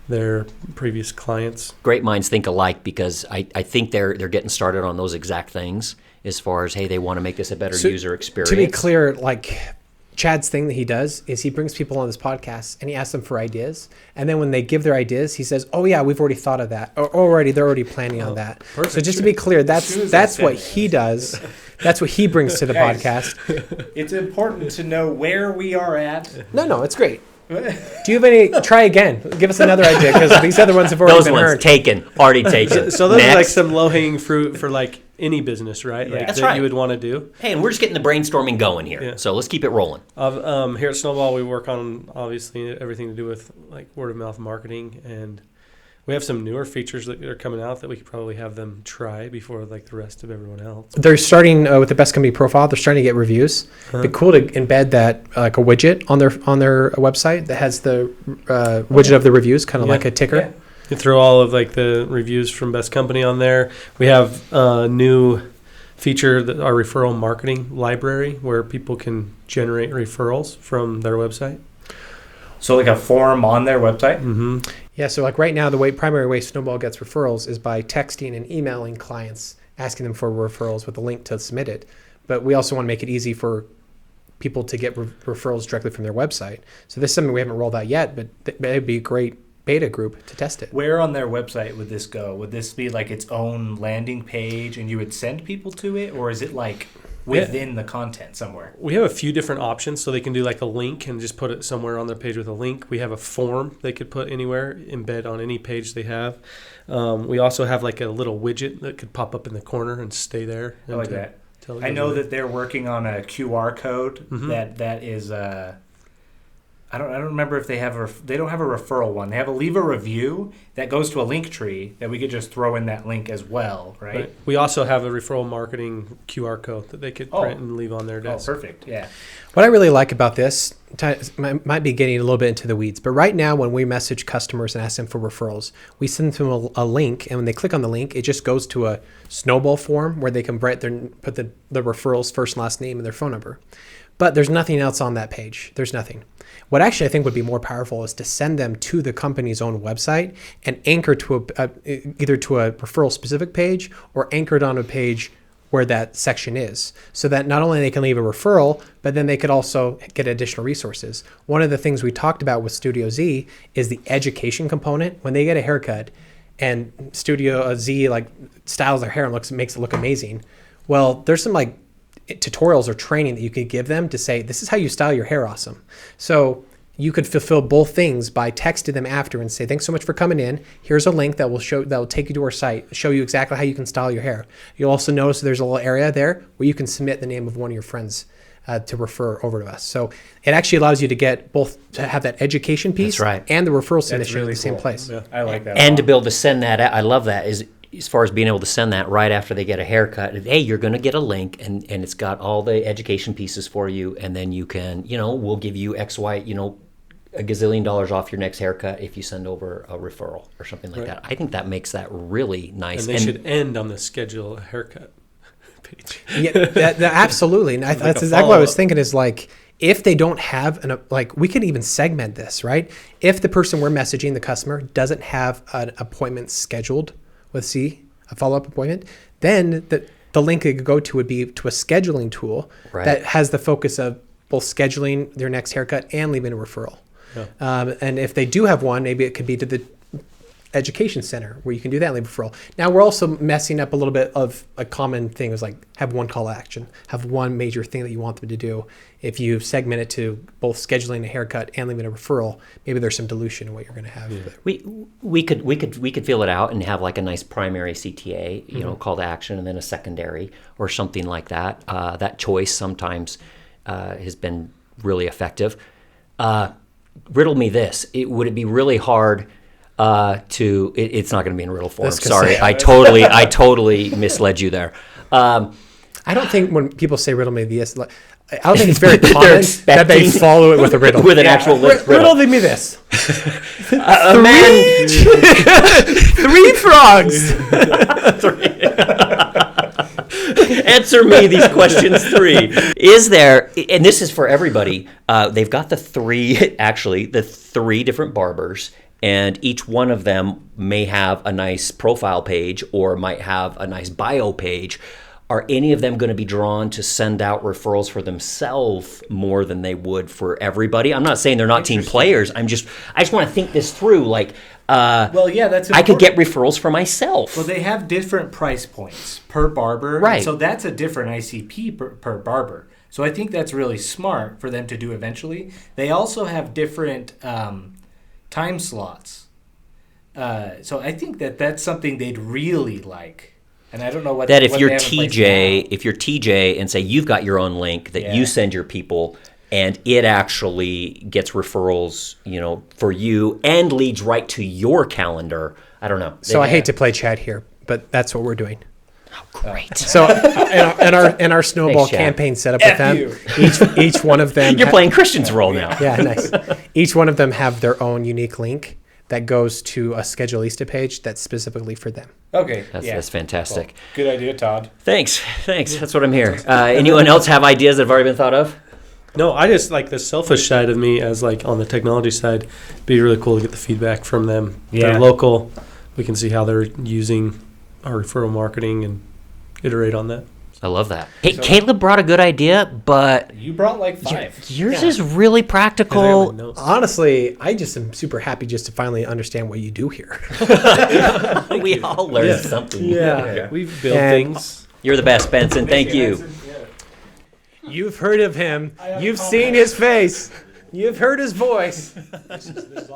[SPEAKER 7] their previous clients.
[SPEAKER 1] Great minds think alike, because I think they're getting started on those exact things as far as, hey, they want to make this a better user experience.
[SPEAKER 2] To be clear, like Chad's thing that he does is he brings people on this podcast and he asks them for ideas. And then when they give their ideas, he says, oh yeah, we've already thought of that. Or they're already planning on that.
[SPEAKER 7] perfect.
[SPEAKER 2] So just to be clear, that's what he does. That's what he brings to the
[SPEAKER 8] Guys.
[SPEAKER 2] podcast.
[SPEAKER 8] It's important to know where we are at.
[SPEAKER 2] No, it's great. Do you have any? Try again. Give us another idea, because these other ones have already
[SPEAKER 1] those
[SPEAKER 2] been
[SPEAKER 1] ones
[SPEAKER 2] heard.
[SPEAKER 1] taken, already taken.
[SPEAKER 7] So those are like
[SPEAKER 1] Next.
[SPEAKER 7] some low-hanging fruit for like any business, right?
[SPEAKER 8] Yeah.
[SPEAKER 7] Like
[SPEAKER 1] That's
[SPEAKER 7] that
[SPEAKER 1] right.
[SPEAKER 7] you would want to do.
[SPEAKER 1] Hey, and we're just getting the brainstorming going here,
[SPEAKER 7] Yeah.
[SPEAKER 1] so let's keep it rolling.
[SPEAKER 7] Here at Snowball, we work on obviously everything to do with like word of mouth marketing, and we have some newer features that are coming out that we could probably have them try before like the rest of everyone else.
[SPEAKER 2] They're starting with the best company profile. They're starting to get reviews. It'd be cool to embed that like a widget on their website that has the widget of the reviews, kind of
[SPEAKER 7] Yeah.
[SPEAKER 2] like a ticker.
[SPEAKER 8] Yeah.
[SPEAKER 7] You throw all of like the reviews from best company on there. We have a new feature, that our referral marketing library, where people can generate referrals from their website.
[SPEAKER 8] So like a form on their website.
[SPEAKER 7] Mm-hmm.
[SPEAKER 2] Yeah, so like right now, the primary way Snowball gets referrals is by texting and emailing clients, asking them for referrals with a link to submit it. But we also want to make it easy for people to get referrals directly from their website. So this is something we haven't rolled out yet, but it'd be a great beta group to test it.
[SPEAKER 8] Where on their website would this go? Would this be like its own landing page and you would send people to it? Or is it like within the content somewhere?
[SPEAKER 7] We have a few different options, so they can do like a link and just put it somewhere on their page with a link. We have a form they could put anywhere, embed on any page they have. We also have like a little widget that could pop up in the corner and stay there.
[SPEAKER 8] I like that. I know that they're working on a QR code that is I don't remember if they have they don't have a referral one. They have a leave a review that goes to a link tree that we could just throw in that link as well, right?
[SPEAKER 7] We also have a referral marketing QR code that they could print and leave on their
[SPEAKER 8] Oh,
[SPEAKER 7] desk.
[SPEAKER 8] perfect. Yeah.
[SPEAKER 2] What I really like about this, might be getting a little bit into the weeds, but right now when we message customers and ask them for referrals, we send them a link, and when they click on the link, it just goes to a Snowball form where they can put the referral's first and last name and their phone number. But there's nothing else on that page. There's nothing. What actually I think would be more powerful is to send them to the company's own website and anchor to either to a referral specific page or anchored on a page where that section is, so that not only they can leave a referral, but then they could also get additional resources. One of the things we talked about with Studio Z is the education component. When they get a haircut and Studio Z like styles their hair and makes it look amazing, well, there's some like tutorials or training that you could give them to say, this is how you style your hair awesome. So you could fulfill both things by texting them after and say, thanks so much for coming in. Here's a link that will take you to our site, show you exactly how you can style your hair. You'll also notice there's a little area there where you can submit the name of one of your friends to refer over to us. So it actually allows you to get both to have that education piece
[SPEAKER 1] That's right.
[SPEAKER 2] and the referral submission
[SPEAKER 8] really
[SPEAKER 2] in the same
[SPEAKER 8] cool.
[SPEAKER 2] place.
[SPEAKER 7] Yeah.
[SPEAKER 8] I like that.
[SPEAKER 1] And to be able to send that out, I love that, is as far as being able to send that right after they get a haircut. Hey, you're going to get a link, and it's got all the education pieces for you, and then you can, we'll give you X, Y, a gazillion dollars off your next haircut if you send over a referral or something like that. I think that makes that really nice.
[SPEAKER 7] And they should end on the schedule a haircut page.
[SPEAKER 2] Yeah, that absolutely. And that's exactly what I was thinking is like, if they don't have we could even segment this, right? If the person we're messaging, the customer, doesn't have an appointment scheduled with a follow-up appointment, then the link they could go to would be to a scheduling tool that has the focus of both scheduling their next haircut and leaving a referral. Yeah. And if they do have one, maybe it could be to the education center where you can do that lead referral. Now we're also messing up a little bit of a common thing is like have one call to action, have one major thing that you want them to do. If you segment it to both scheduling a haircut and leaving a referral, maybe there's some dilution in what you're going to have.
[SPEAKER 1] We could feel it out and have like a nice primary CTA, you know, call to action, and then a secondary or something like that. That choice sometimes has been really effective. Riddle me this: would it be really hard? It's not going to be in riddle form. Sorry, I totally misled you there.
[SPEAKER 2] I don't think when people say riddle me this, like, I don't think it's very common that they follow it with a riddle.
[SPEAKER 1] With an actual riddle.
[SPEAKER 2] Riddle me this.
[SPEAKER 1] A man.
[SPEAKER 2] 3 frogs.
[SPEAKER 1] Answer me these questions 3. Is there, and this is for everybody, they've got the 3 different barbers, and each one of them may have a nice profile page or might have a nice bio page. Are any of them going to be drawn to send out referrals for themselves more than they would for everybody? I'm not saying they're not team players. I just want to think this through. Like,
[SPEAKER 8] that's important.
[SPEAKER 1] I could get referrals for myself.
[SPEAKER 8] Well, they have different price points per barber.
[SPEAKER 1] Right.
[SPEAKER 8] So that's a different ICP per barber. So I think that's really smart for them to do eventually. They also have different time slots. So I think that's something they'd really like. And I don't know what
[SPEAKER 1] that if
[SPEAKER 8] what
[SPEAKER 1] you're
[SPEAKER 8] they have in place
[SPEAKER 1] TJ,
[SPEAKER 8] now.
[SPEAKER 1] if you're TJ and say you've got your own link that you send your people, and it actually gets referrals, you know, for you and leads right to your calendar. I don't know.
[SPEAKER 2] So I hate to play Chad here, but that's what we're doing.
[SPEAKER 1] Oh, great.
[SPEAKER 2] So in our Snowball
[SPEAKER 1] Thanks, Chad.
[SPEAKER 2] campaign set up with them, each one of them.
[SPEAKER 1] You're playing Christian's role now.
[SPEAKER 2] Yeah, nice. Each one of them have their own unique link that goes to a Schedulista page that's specifically for them.
[SPEAKER 8] Okay.
[SPEAKER 1] That's fantastic.
[SPEAKER 8] Cool. Good idea, Todd.
[SPEAKER 1] Thanks. That's what I'm here. Anyone else have ideas that have already been thought of?
[SPEAKER 7] No, I just like the selfish side of me as like on the technology side. Be really cool to get the feedback from them.
[SPEAKER 8] Yeah.
[SPEAKER 7] They're local. We can see how they're using our referral marketing and iterate on that.
[SPEAKER 1] I love that. Hey, Caleb brought a good idea, but
[SPEAKER 8] You brought like 5.
[SPEAKER 1] yours is really practical.
[SPEAKER 2] Honestly, I just am super happy just to finally understand what you do here.
[SPEAKER 1] We all learned something.
[SPEAKER 7] We've built
[SPEAKER 2] And-
[SPEAKER 7] things.
[SPEAKER 1] You're the best, Benson. Thank you.
[SPEAKER 2] You've heard of him. You've seen his face. You've heard his voice.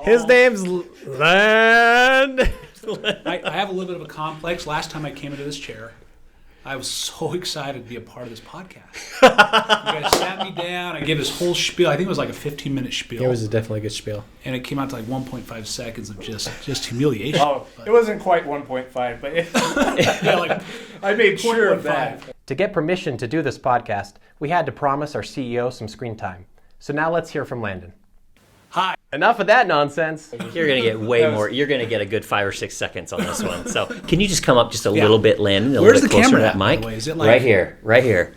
[SPEAKER 2] His name's Land.
[SPEAKER 9] I have a little bit of a complex. Last time I came into this chair, I was so excited to be a part of this podcast. You guys sat me down. I gave this whole spiel. I think it was like a 15-minute spiel.
[SPEAKER 2] It was definitely a good spiel.
[SPEAKER 9] And it came out to like 1.5 seconds of just humiliation.
[SPEAKER 8] Oh, it wasn't quite 1.5, but
[SPEAKER 9] Yeah, like
[SPEAKER 8] I made sure of that.
[SPEAKER 2] To get permission to do this podcast, we had to promise our CEO some screen time. So now let's hear from Landon.
[SPEAKER 9] Hi.
[SPEAKER 2] Enough of that nonsense.
[SPEAKER 1] You're going to get way more. You're going to get a good 5 or 6 seconds on this one. So can you just come up just a little bit, Landon, a
[SPEAKER 9] Where's
[SPEAKER 1] little bit
[SPEAKER 9] the
[SPEAKER 1] closer
[SPEAKER 9] camera
[SPEAKER 1] to
[SPEAKER 9] at,
[SPEAKER 1] that
[SPEAKER 9] by
[SPEAKER 1] mic?
[SPEAKER 9] the way? Is it like-
[SPEAKER 1] right here.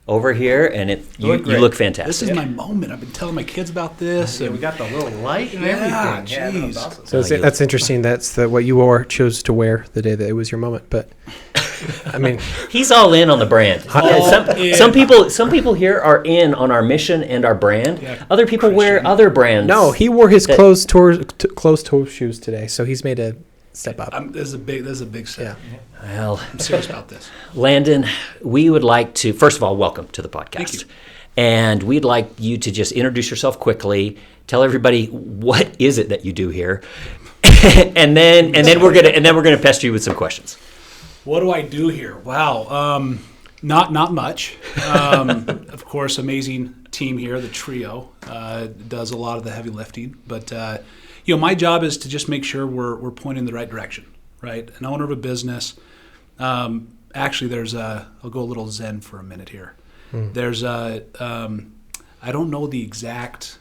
[SPEAKER 1] Over here, and you look fantastic.
[SPEAKER 9] This is my moment. I've been telling my kids about this.
[SPEAKER 8] Yeah,
[SPEAKER 9] And
[SPEAKER 8] we got the little light and
[SPEAKER 9] Yeah,
[SPEAKER 8] everything. Yeah, that was
[SPEAKER 9] jeez.
[SPEAKER 8] awesome.
[SPEAKER 2] So that's interesting. That's what you chose to wear the day that it was your moment. But I mean,
[SPEAKER 1] He's all in on the brand.
[SPEAKER 9] in.
[SPEAKER 1] Some people here are in on our mission and our brand.
[SPEAKER 9] Yeah,
[SPEAKER 1] Other people wear other brands.
[SPEAKER 2] no, he wore his closed toe shoes today, so he's made a step up.
[SPEAKER 9] this is a big step.
[SPEAKER 2] Yeah.
[SPEAKER 1] Well,
[SPEAKER 9] I'm serious about this.
[SPEAKER 1] Landon, we would like to, first of all, welcome to the podcast.
[SPEAKER 9] Thank you.
[SPEAKER 1] And we'd like you to just introduce yourself quickly, tell everybody what is it that you do here, and then we're gonna pester you with some questions.
[SPEAKER 9] What do I do here? Wow, not much. Of course, amazing team here. The trio does a lot of the heavy lifting, but my job is to just make sure we're pointing in the right direction. Right, an owner of a business. Actually, I'll go a little Zen for a minute here. There's I don't know the exact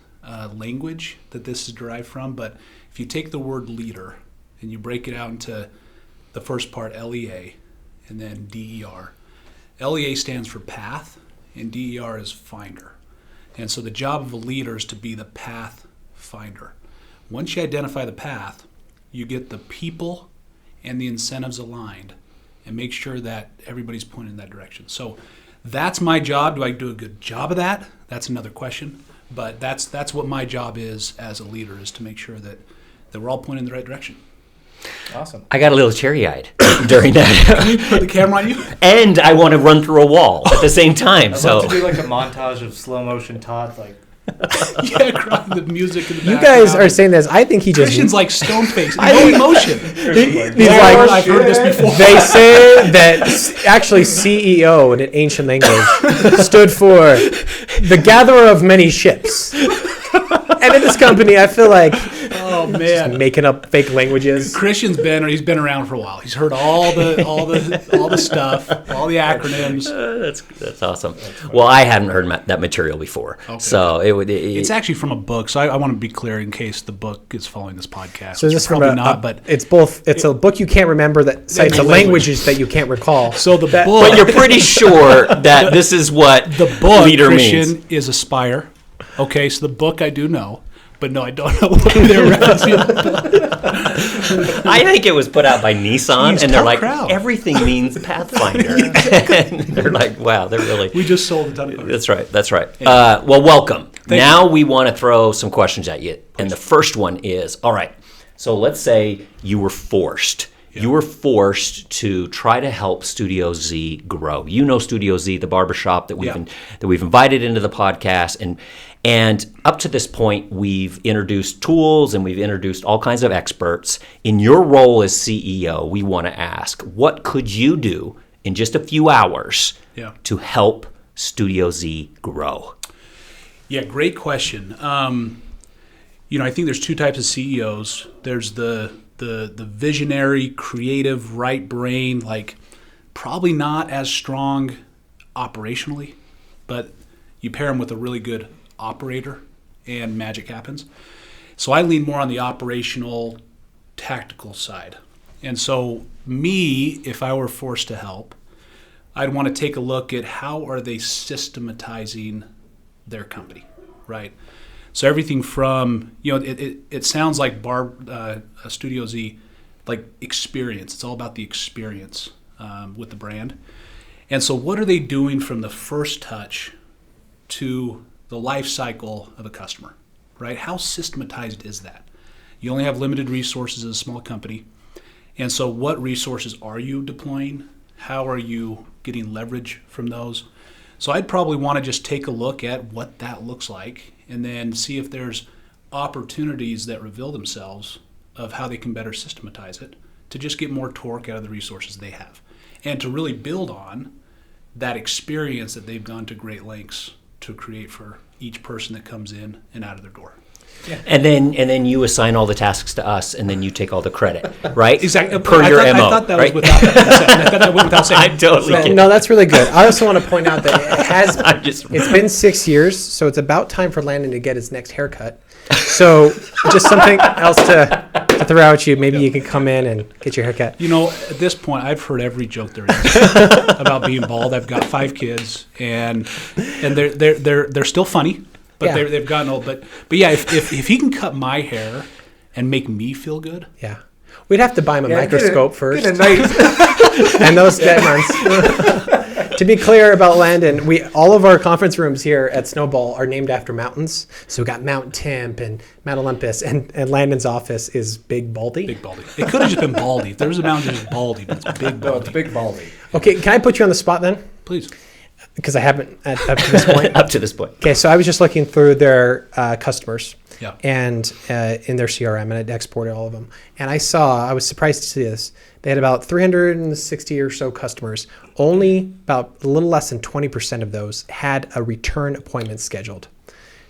[SPEAKER 9] language that this is derived from, but if you take the word leader and you break it out into the first part, LEA, and then DER. LEA stands for path, and DER is finder. And so the job of a leader is to be the path finder. Once you identify the path, you get the people and the incentives aligned and make sure that everybody's pointing in that direction. So that's my job. Do I do a good job of that? That's another question. But that's what my job is as a leader, is to make sure that we're all pointing in the right direction.
[SPEAKER 8] Awesome.
[SPEAKER 1] I got a little cherry-eyed during that.
[SPEAKER 9] Put the camera on you.
[SPEAKER 1] And I want to run through a wall at the same time.
[SPEAKER 8] I'd
[SPEAKER 1] So
[SPEAKER 8] love to do like a montage of slow motion Todd, like
[SPEAKER 9] Yeah, crying, the music in the
[SPEAKER 2] You
[SPEAKER 9] background.
[SPEAKER 2] guys are saying this. I think he just.
[SPEAKER 9] Christian's like stone faced. No emotion.
[SPEAKER 2] He's like,
[SPEAKER 9] I've heard this before.
[SPEAKER 2] they say that actually CEO in an ancient language stood for the gatherer of many ships. And in this company, I feel like
[SPEAKER 9] Oh man.
[SPEAKER 2] making up fake languages.
[SPEAKER 9] Christian's he's been around for a while. He's heard all the stuff, all the acronyms.
[SPEAKER 1] that's awesome. Well, I hadn't heard that material before, so
[SPEAKER 9] It's actually from a book, so I want to be clear in case the book is following this podcast.
[SPEAKER 2] So is
[SPEAKER 9] It's
[SPEAKER 2] this from
[SPEAKER 9] probably not, but
[SPEAKER 2] it's both. It's a book you can't remember that cites the languages that you can't recall.
[SPEAKER 9] so the book.
[SPEAKER 1] But you're pretty sure that this is what
[SPEAKER 9] the book,
[SPEAKER 1] leader
[SPEAKER 9] Christian,
[SPEAKER 1] means.
[SPEAKER 9] is Aspire. Okay, so the book I do know, but no, I don't know what they're referencing.
[SPEAKER 1] I think it was put out by Nissan,
[SPEAKER 9] Jeez,
[SPEAKER 1] and they're
[SPEAKER 9] tough
[SPEAKER 1] like,
[SPEAKER 9] crowd.
[SPEAKER 1] everything means Pathfinder. And they're like, wow, they're really.
[SPEAKER 9] We just sold a ton of cards.
[SPEAKER 1] That's right. Well, welcome. Now we want to throw some questions at you. And the first one is, all right, so let's say you were forced. You were forced to try to help Studio Z grow. You know Studio Z, the barbershop that we've invited into the podcast, and up to this point, we've introduced tools and we've introduced all kinds of experts. In your role as CEO, we want to ask, what could you do in just a few hours to help Studio Z grow?
[SPEAKER 9] Yeah, great question. I think there's two types of CEOs. There's the visionary, creative, right brain, like probably not as strong operationally, but you pair them with a really good operator and magic happens. So I lean more on the operational, tactical side. And so me, if I were forced to help, I'd want to take a look at how are they systematizing their company, right? So everything from, it sounds like Studio Z, like experience. It's all about the experience with the brand. And so what are they doing from the first touch to the life cycle of a customer, right? How systematized is that? You only have limited resources as a small company. And so what resources are you deploying? How are you getting leverage from those? So I'd probably want to just take a look at what that looks like and then see if there's opportunities that reveal themselves of how they can better systematize it to just get more torque out of the resources they have and to really build on that experience that they've gone to great lengths to create for each person that comes in and out of their door.
[SPEAKER 1] Yeah. And then you assign all the tasks to us, and then you take all the credit, right?
[SPEAKER 9] Exactly.
[SPEAKER 1] Per your MO.
[SPEAKER 9] I thought that
[SPEAKER 1] right?
[SPEAKER 9] was without I thought that went without saying.
[SPEAKER 1] I'm totally kidding.
[SPEAKER 2] No, that's really good. I also want to point out that it's been 6 years, so it's about time for Landon to get his next haircut. So just something else to throw out you. Maybe you can come in and get your haircut.
[SPEAKER 9] At this point, I've heard every joke there is about being bald. I've got 5 kids, and they're still funny. But they've gotten old. But yeah, if he can cut my hair and make me feel good.
[SPEAKER 2] Yeah. We'd have to buy him a microscope first.
[SPEAKER 8] Get a nice
[SPEAKER 2] And those deadlines. To be clear about Landon, all of our conference rooms here at Snowball are named after mountains. So we got Mount Temp and Mount Olympus, and Landon's office is Big Baldy.
[SPEAKER 9] Big Baldy. It could have just been Baldy. If there was a mountain just Baldy, but it's Big Baldy.
[SPEAKER 8] No, it's Big Baldy.
[SPEAKER 2] Okay, can I put you on the spot then?
[SPEAKER 9] Please.
[SPEAKER 2] Because I haven't up to this point.
[SPEAKER 1] Up to this point.
[SPEAKER 2] Okay, so I was just looking through their customers and in their CRM, and I'd exported all of them. And I was surprised to see this. They had about 360 or so customers. Only about a little less than 20% of those had a return appointment scheduled.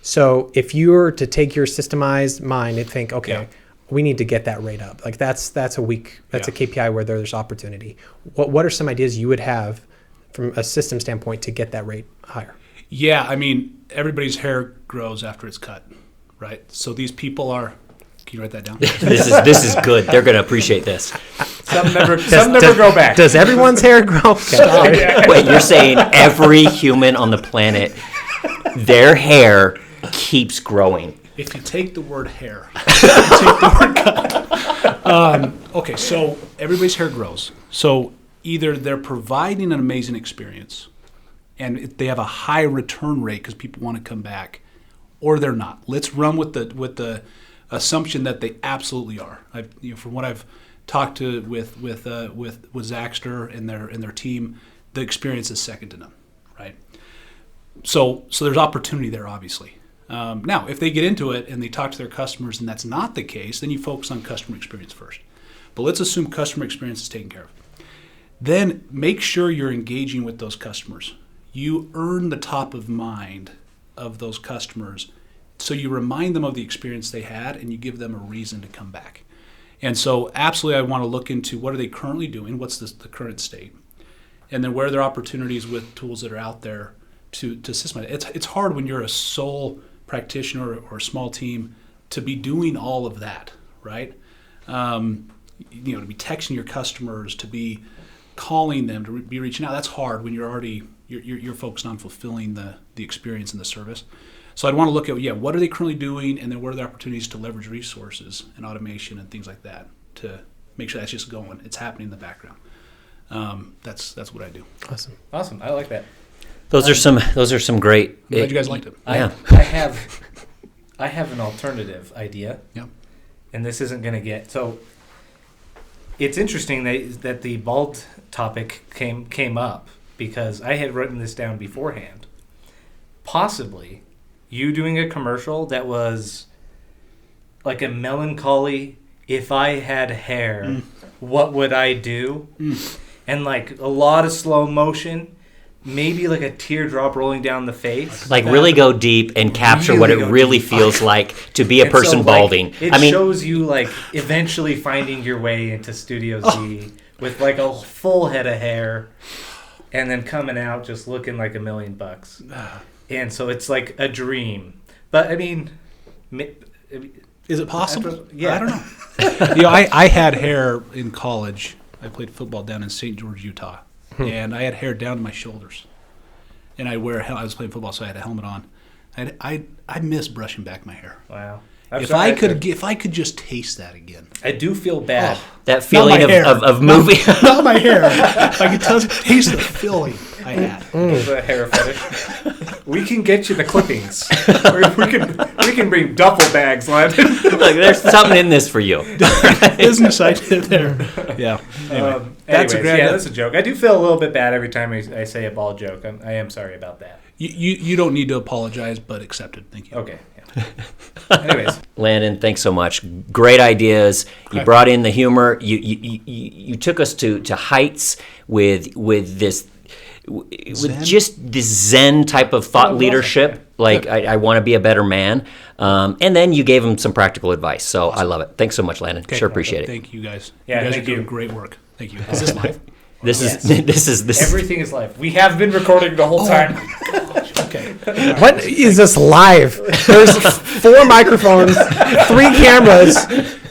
[SPEAKER 2] So if you were to take your systemized mind and think, okay, we need to get that rate up. Like that's a KPI where there's opportunity. What are some ideas you would have from a system standpoint to get that rate higher?
[SPEAKER 9] Yeah, I mean, everybody's hair grows after it's cut, right? So these people are. Can you write that down?
[SPEAKER 1] This is good. They're going to appreciate this.
[SPEAKER 8] Some never grow back.
[SPEAKER 2] Does everyone's hair grow? Okay.
[SPEAKER 1] Wait, you're saying every human on the planet, their hair keeps growing?
[SPEAKER 9] If you take the word hair, take the word cut. Okay, so everybody's hair grows. So either they're providing an amazing experience and they have a high return rate because people want to come back, or they're not. Let's run with the assumption that they absolutely are. From what I've talk to with Zaxter and their team, the experience is second to none, right? So there's opportunity there, obviously. Now, if they get into it and they talk to their customers and that's not the case, then you focus on customer experience first. But let's assume customer experience is taken care of. Then make sure you're engaging with those customers. You earn the top of mind of those customers, so you remind them of the experience they had and you give them a reason to come back. And so absolutely I want to look into what are they currently doing, what's the current state, and then where are there opportunities with tools that are out there to assist them. It's hard when you're a sole practitioner or a small team to be doing all of that, right? To be texting your customers, to be calling them, to be reaching out. That's hard when you're focused on fulfilling the experience and the service. So I'd want to look at what are they currently doing, and then what are the opportunities to leverage resources and automation and things like that to make sure that's just going. It's happening in the background. That's what I do.
[SPEAKER 8] Awesome. I like that.
[SPEAKER 1] Those are some great.
[SPEAKER 9] I'm glad you guys liked it.
[SPEAKER 1] Yeah.
[SPEAKER 8] I have an alternative idea.
[SPEAKER 9] Yeah.
[SPEAKER 8] And this isn't going to get so. It's interesting that the bald topic came up because I had written this down beforehand. Possibly, you doing a commercial that was like a melancholy. If I had hair, what would I do? And like a lot of slow motion. Maybe like a teardrop rolling down the face.
[SPEAKER 1] Like really go deep and capture what it really feels like to be a person balding.
[SPEAKER 8] It shows you like eventually finding your way into Studio Z with like a full head of hair and then coming out just looking like $1 million. And so it's like a dream. But I mean...
[SPEAKER 9] Is it possible?
[SPEAKER 8] Yeah.
[SPEAKER 9] I don't know. I had hair in college. I played football down in St. George, Utah. And I had hair down to my shoulders, and I was playing football, so I had a helmet on. I miss brushing back my hair.
[SPEAKER 8] Wow!
[SPEAKER 9] If I could just taste that again,
[SPEAKER 8] I do feel bad.
[SPEAKER 1] That feeling of moving.
[SPEAKER 9] Not my hair. If I could taste the feeling I had.
[SPEAKER 8] The hair fetish. We can get you the clippings. we can bring duffel bags, Landon.
[SPEAKER 1] Look, there's something in this for you.
[SPEAKER 9] Business idea there. Yeah. Anyway,
[SPEAKER 8] that's a joke. I do feel a little bit bad every time I say a bald joke. I am sorry about that.
[SPEAKER 9] You don't need to apologize, but accepted. Thank you.
[SPEAKER 8] Okay. Yeah. Anyways,
[SPEAKER 1] Landon, thanks so much. Great ideas. You brought in the humor. You took us to heights with this. With just this Zen type of thought leadership, like I want to be a better man, and then you gave him some practical advice. So I love it. Thanks so much, Landon. Sure appreciate it.
[SPEAKER 9] Thank you guys.
[SPEAKER 8] Yeah,
[SPEAKER 9] you guys are doing great work. Thank you. Is this live?
[SPEAKER 1] This is
[SPEAKER 8] everything is live. We have been recording the whole time.
[SPEAKER 9] Okay.
[SPEAKER 2] What is this live? There's 4 microphones, 3 cameras.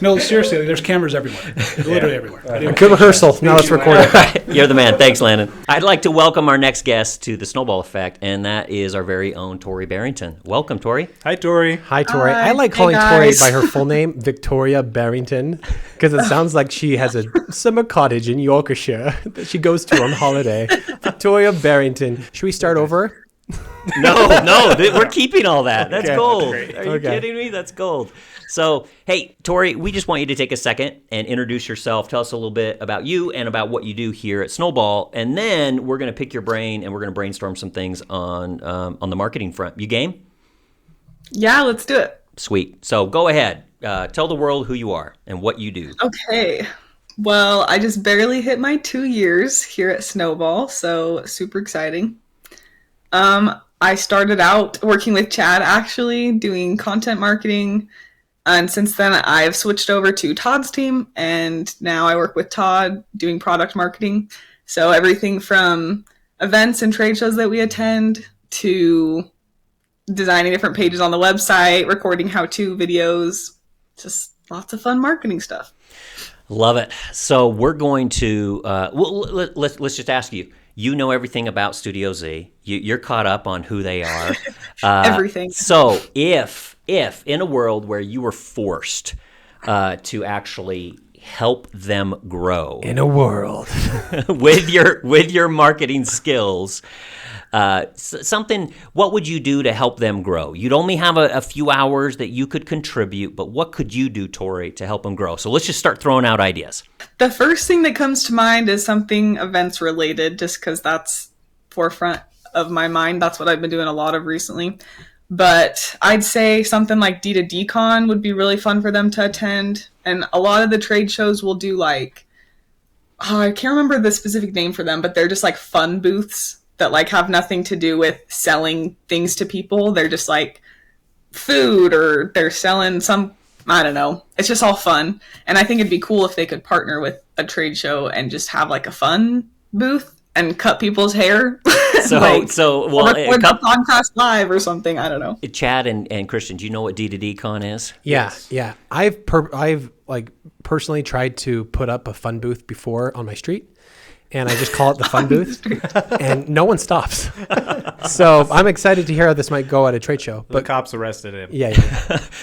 [SPEAKER 9] No, seriously, there's cameras everywhere. Literally everywhere.
[SPEAKER 2] A good rehearsal. Now let's record it.
[SPEAKER 1] You're the man. Thanks, Landon. I'd like to welcome our next guest to the Snowball Effect, and that is our very own Tori Barrington. Welcome, Tori.
[SPEAKER 3] Hi, Tori.
[SPEAKER 2] Hi, Tori.
[SPEAKER 4] Hi.
[SPEAKER 2] I like
[SPEAKER 4] Hey,
[SPEAKER 2] calling Tori
[SPEAKER 4] guys.
[SPEAKER 2] by her full name, Victoria Barrington, because it sounds like she has a summer cottage in Yorkshire that she goes to on holiday. Victoria Barrington. Should we start over?
[SPEAKER 1] No, we're keeping all that. That's
[SPEAKER 2] Okay.
[SPEAKER 1] gold.
[SPEAKER 2] That's
[SPEAKER 1] Are you
[SPEAKER 2] Okay.
[SPEAKER 1] kidding me? That's gold. So, hey, Tori, we just want you to take a second and introduce yourself. Tell us a little bit about you and about what you do here at Snowball, and then we're going to pick your brain and we're going to brainstorm some things on the marketing front. You game?
[SPEAKER 10] Yeah, let's do it.
[SPEAKER 1] Sweet. So go ahead. Tell the world who you are and what you do.
[SPEAKER 10] Okay. Well, I just barely hit my 2 years here at Snowball, so super exciting. I started out working with Chad, actually, doing content marketing. And since then, I've switched over to Todd's team, and now I work with Todd doing product marketing. So everything from events and trade shows that we attend to designing different pages on the website, recording how-to videos, just lots of fun marketing stuff.
[SPEAKER 1] Love it. So we're going to let's just ask you. You know everything about Studio Z. You're caught up on who they are.
[SPEAKER 10] Everything.
[SPEAKER 1] So if in a world where you were forced to actually help them grow
[SPEAKER 2] In a world.
[SPEAKER 1] with your marketing skills. What would you do to help them grow? You'd only have a few hours that you could contribute, but what could you do, Tori, to help them grow? So let's just start throwing out ideas.
[SPEAKER 10] The first thing that comes to mind is something events related, just because that's forefront of my mind. That's what I've been doing a lot of recently. But I'd say something like D2D-Con would be really fun for them to attend. And a lot of the trade shows will do like, I can't remember the specific name for them, but they're just like fun booths that like have nothing to do with selling things to people. They're just like food, or they're selling some, I don't know. It's just all fun. And I think it'd be cool if they could partner with a trade show and just have like a fun booth and cut people's hair.
[SPEAKER 1] So,
[SPEAKER 10] or record the podcast live or something. I don't know.
[SPEAKER 1] Chad and Christian, do you know what D2D-Con is?
[SPEAKER 2] Yeah. I've like personally tried to put up a fun booth before on my street, and I just call it the fun booth, and no one stops. So I'm excited to hear how this might go at a trade show.
[SPEAKER 3] But the cops arrested him.
[SPEAKER 2] Yeah.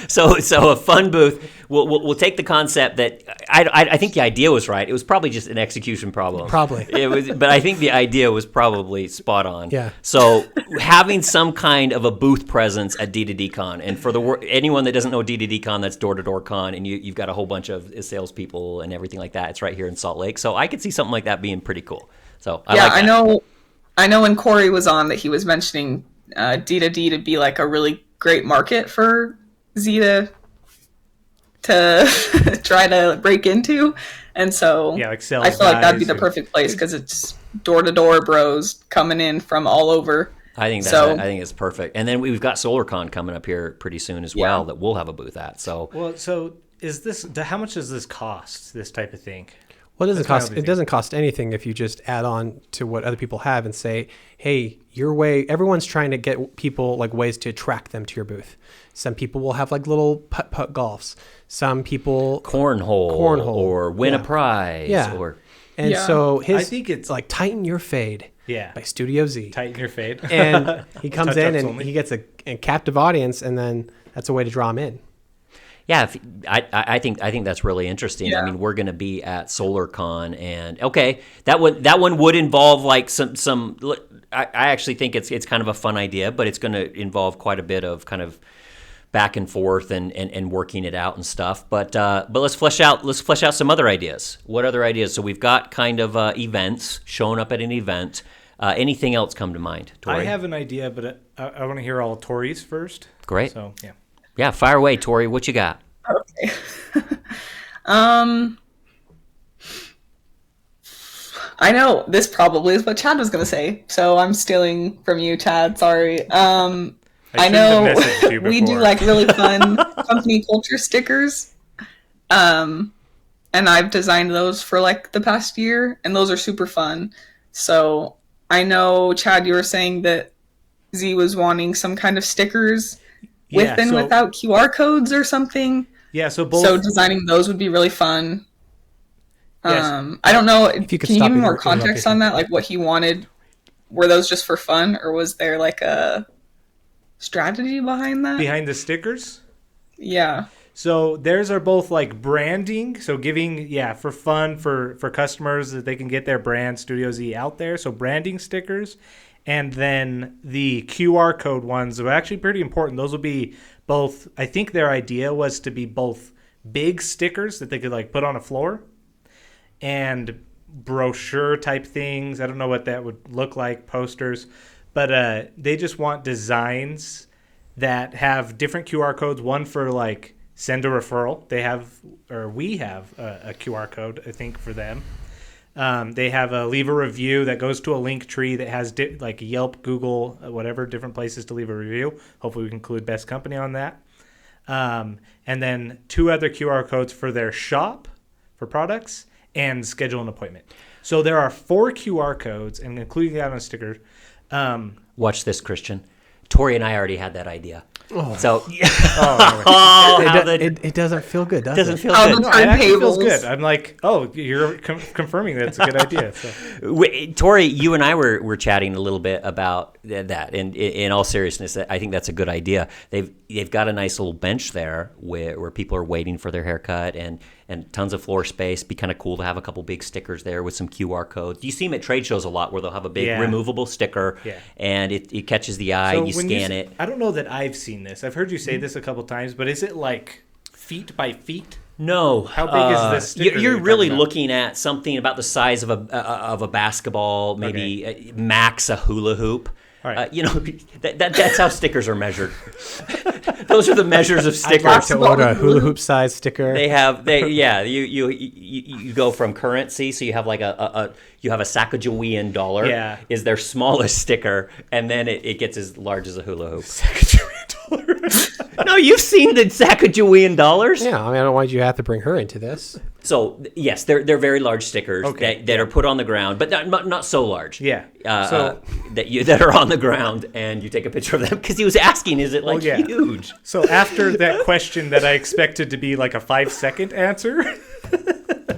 [SPEAKER 1] So a fun booth. We'll take the concept that I think the idea was right. It was probably just an execution problem.
[SPEAKER 2] Probably.
[SPEAKER 1] It was, but I think the idea was probably spot on.
[SPEAKER 2] Yeah.
[SPEAKER 1] So having some kind of a booth presence at D2D-Con, and for anyone that doesn't know D2D-Con, that's door-to-door con, and you've got a whole bunch of salespeople and everything like that. It's right here in Salt Lake. So I could see something like that being pretty cool. So I like that.
[SPEAKER 10] I know when Corey was on that he was mentioning D2D to be like a really great market for Z to try to break into. And so
[SPEAKER 3] like sales
[SPEAKER 10] I feel like that'd be
[SPEAKER 3] guys
[SPEAKER 10] the perfect place because it's door-to-door bros coming in from all over.
[SPEAKER 1] I think it's perfect. And then we've got SolarCon coming up here pretty soon as well that we'll have a booth at. So
[SPEAKER 3] is this, how much does this cost, this type of thing?
[SPEAKER 2] Well, it doesn't cost. It doesn't cost anything if you just add on to what other people have and say, "Hey, your way." Everyone's trying to get people like ways to attract them to your booth. Some people will have like little putt golfs. Some people
[SPEAKER 1] cornhole or win a prize.
[SPEAKER 2] Yeah. So I think it's like Tighten Your Fade.
[SPEAKER 3] Yeah.
[SPEAKER 2] By Studio Z.
[SPEAKER 3] Tighten Your Fade.
[SPEAKER 2] And he comes in and he gets a captive audience, and then that's a way to draw him in.
[SPEAKER 1] Yeah, I think that's really interesting. Yeah. I mean, we're going to be at SolarCon, and that one would involve like some. I actually think it's kind of a fun idea, but it's going to involve quite a bit of kind of back and forth and working it out and stuff. But let's flesh out some other ideas. What other ideas? So we've got kind of events, showing up at an event. Anything else come to mind, Tori?
[SPEAKER 3] I have an idea, but I want to hear all Tori's first.
[SPEAKER 1] Great.
[SPEAKER 3] So yeah.
[SPEAKER 1] Yeah, fire away, Tori. What you got?
[SPEAKER 10] Okay. I know this probably is what Chad was going to say, so I'm stealing from you, Chad. Sorry. I know we do like really fun company culture stickers, and I've designed those for like the past year, and those are super fun. So I know, Chad, you were saying that Z was wanting some kind of stickers with and without QR codes or something.
[SPEAKER 3] Yeah, so
[SPEAKER 10] designing those would be really fun. Yes. I don't know. Can you give me more context on that? Like what he wanted? Were those just for fun, or was there like a strategy behind that?
[SPEAKER 3] Behind the stickers?
[SPEAKER 10] Yeah.
[SPEAKER 3] So theirs are both like branding. So giving, for fun for customers that they can get their brand Studio Z out there. So branding stickers. And then the QR code ones are actually pretty important. Those will be both, I think their idea was to be both big stickers that they could like put on a floor and brochure type things. I don't know what that would look like, posters. But they just want designs that have different QR codes. One for like send a referral. We have a QR code, I think, for them. They have a leave a review that goes to a link tree that has like Yelp, Google, whatever, different places to leave a review. Hopefully we can include Best Company on that. And then 2 other QR codes for their shop for products and schedule an appointment. So there are 4 QR codes, and including that on a sticker.
[SPEAKER 1] Watch this, Christian. Tori and I already had that idea.
[SPEAKER 2] Oh.
[SPEAKER 1] So
[SPEAKER 2] it doesn't feel good, does it?
[SPEAKER 1] Doesn't feel good.
[SPEAKER 3] No, it actually feels good. I'm like, you're confirming that it's a good idea. So.
[SPEAKER 1] Tori, you and I were chatting a little bit about that, and in all seriousness, I think that's a good idea. They've got a nice little bench there where people are waiting for their haircut, and and tons of floor space. Be kind of cool to have a couple big stickers there with some QR codes. You see them at trade shows a lot where they'll have a big removable sticker, and it catches the eye.
[SPEAKER 8] So
[SPEAKER 1] you
[SPEAKER 8] when
[SPEAKER 1] scan it.
[SPEAKER 8] I don't know that I've seen this. I've heard you say this a couple times, but is it like feet by feet?
[SPEAKER 1] No.
[SPEAKER 8] How big is this sticker
[SPEAKER 1] You're
[SPEAKER 8] that
[SPEAKER 1] really
[SPEAKER 8] talking about?
[SPEAKER 1] looking at something about the size of a basketball, maybe max a hula hoop.
[SPEAKER 8] All right.
[SPEAKER 1] That's how stickers are measured. Those are the measures of
[SPEAKER 2] I'd
[SPEAKER 1] stickers.
[SPEAKER 2] like to order a hula hoop size sticker.
[SPEAKER 1] You go from currency, so you have like a Sacagawean dollar.
[SPEAKER 8] Yeah.
[SPEAKER 1] Is their smallest sticker, and then it gets as large as a hula hoop.
[SPEAKER 8] Sacagawean dollar.
[SPEAKER 1] No, you've seen the Sacagawean dollars.
[SPEAKER 2] Yeah, I mean, I don't know why you have to bring her into this.
[SPEAKER 1] So yes, they're very large stickers that are put on the ground, but not so large.
[SPEAKER 8] Yeah.
[SPEAKER 1] That are on the ground, and you take a picture of them because he was asking, is it like huge?
[SPEAKER 8] So after that question that I expected to be like a 5-second answer,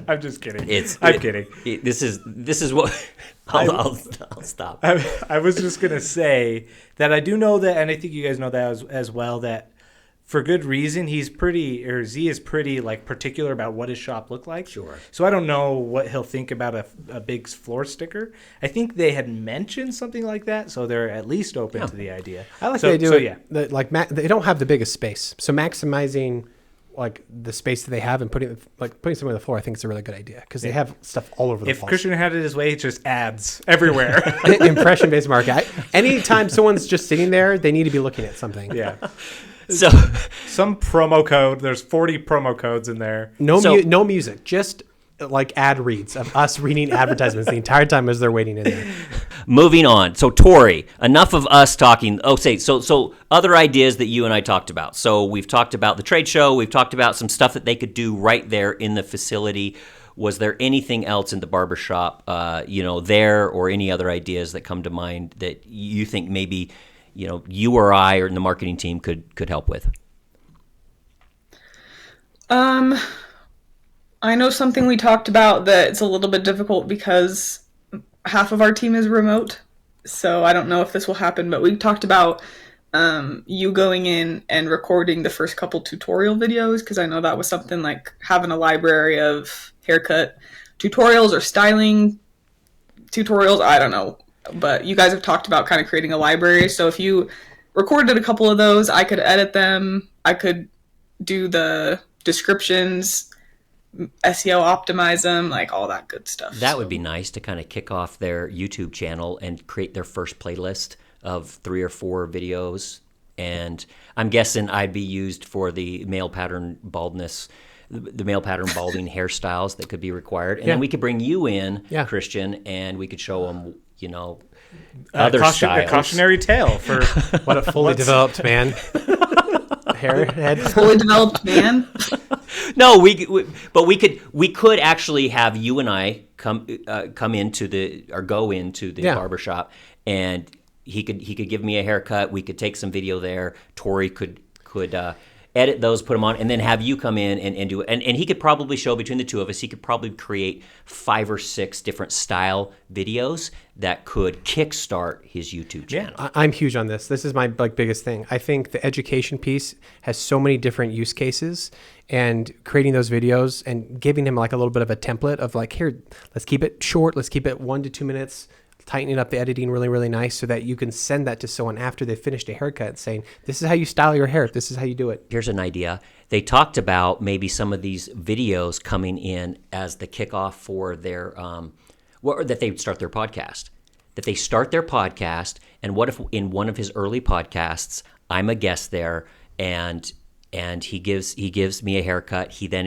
[SPEAKER 8] I'm just kidding. I'm kidding.
[SPEAKER 1] This is what I'll stop.
[SPEAKER 8] I was just gonna say that I do know that, and I think you guys know that as well, that for good reason, Z is pretty like particular about what his shop looked like.
[SPEAKER 1] Sure.
[SPEAKER 8] So I don't know what he'll think about a big floor sticker. I think they had mentioned something like that, so they're at least open to the idea.
[SPEAKER 2] I like
[SPEAKER 8] so,
[SPEAKER 2] they do
[SPEAKER 8] so,
[SPEAKER 2] it.
[SPEAKER 8] Yeah.
[SPEAKER 2] They don't have the biggest space, so maximizing like the space that they have and putting something on the floor, I think it's a really good idea because they have stuff all over the
[SPEAKER 8] If
[SPEAKER 2] place.
[SPEAKER 8] Christian had it his way, it's just ads everywhere.
[SPEAKER 2] Impression-based market. Anytime someone's just sitting there, they need to be looking at something.
[SPEAKER 8] Yeah.
[SPEAKER 1] So
[SPEAKER 8] Some promo code. There's 40 promo codes in there.
[SPEAKER 2] No music, just like ad reads of us reading advertisements the entire time as they're waiting in there.
[SPEAKER 1] moving on. So Tori, enough of us talking. So other ideas that you and I talked about. So we've talked about the trade show. We've talked about some stuff that they could do right there in the facility. Was there anything else in the barbershop, there, or any other ideas that come to mind that you think maybe, you or I or in the marketing team could help with?
[SPEAKER 10] I know something we talked about that it's a little bit difficult because half of our team is remote. So I don't know if this will happen, but we talked about you going in and recording the first couple tutorial videos, because I know that was something like having a library of haircut tutorials or styling tutorials. I don't know. But you guys have talked about kind of creating a library. So if you recorded a couple of those, I could edit them. I could do the descriptions, SEO optimize them, like all that good stuff.
[SPEAKER 1] That would be nice to kind of kick off their YouTube channel and create their first playlist of 3 or 4 videos. And I'm guessing I'd be used for the male pattern baldness, the male pattern balding hairstyles that could be required. And then we could bring you in, Christian, and we could show them, other styles.
[SPEAKER 8] A cautionary tale for
[SPEAKER 2] what a fully developed man. Hairhead.
[SPEAKER 10] Fully developed man.
[SPEAKER 1] No, we could actually have you and I go into the barbershop, and he could give me a haircut. We could take some video there. Tori could edit those, put them on, and then have you come in and do it. And he could probably show, between the two of us, he could probably create 5 or 6 different style videos that could kickstart his YouTube channel.
[SPEAKER 2] I'm huge on this. This is my biggest thing. I think the education piece has so many different use cases, and creating those videos and giving him like a little bit of a template of like, here, let's keep it short. Let's keep it 1 to 2 minutes. Tightening up the editing really, really nice so that you can send that to someone after they've finished a haircut saying, this is how you style your hair. This is how you do it.
[SPEAKER 1] Here's an idea. They talked about maybe some of these videos coming in as the kickoff for their, that they start their podcast. That they start their podcast, and what if in one of his early podcasts, I'm a guest there, and he gives me a haircut. He then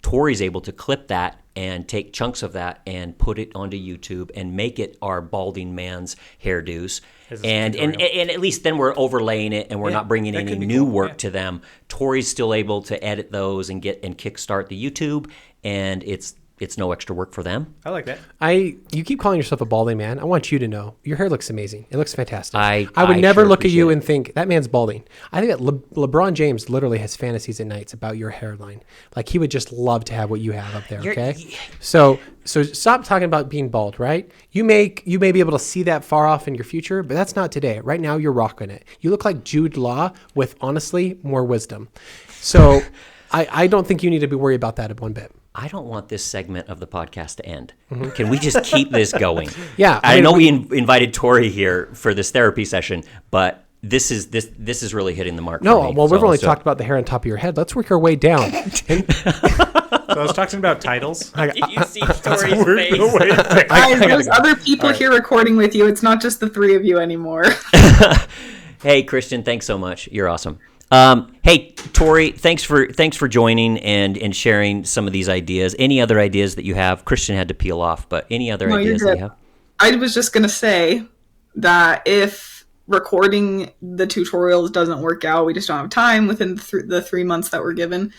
[SPEAKER 1] Tori's able to clip that and take chunks of that and put it onto YouTube and make it our balding man's hairdos. And at least then we're overlaying it and we're not bringing any new work to them. Tori's still able to edit those and kickstart the YouTube, and it's no extra work for them.
[SPEAKER 8] I like that.
[SPEAKER 2] You keep calling yourself a balding man. I want you to know your hair looks amazing. It looks fantastic.
[SPEAKER 1] I
[SPEAKER 2] would never
[SPEAKER 1] sure
[SPEAKER 2] look at you
[SPEAKER 1] appreciate
[SPEAKER 2] and think that man's balding. I think that LeBron James literally has fantasies at nights about your hairline. Like he would just love to have what you have up there. Okay, so stop talking about being bald. Right? You may be able to see that far off in your future, but that's not today. Right now, you're rocking it. You look like Jude Law with honestly more wisdom. So. I don't think you need to be worried about that one bit.
[SPEAKER 1] I don't want this segment of the podcast to end. Can we just keep this going?
[SPEAKER 2] Yeah,
[SPEAKER 1] I know we invited Tori here for this therapy session, but this is really hitting the mark.
[SPEAKER 2] No,
[SPEAKER 1] for me.
[SPEAKER 2] well, we've only talked about the hair on top of your head. Let's work our way down.
[SPEAKER 3] So I was talking about titles.
[SPEAKER 1] Did you see Tori's face?
[SPEAKER 10] Guys, there's other people here recording with you. It's not just the three of you anymore.
[SPEAKER 1] Hey, Christian, thanks so much. You're awesome. Hey, Tori, thanks for joining and sharing some of these ideas. Any other ideas that you have? Christian had to peel off, but any other ideas that you have?
[SPEAKER 10] I was just going to say that if recording the tutorials doesn't work out, we just don't have time within the 3 months that we're given,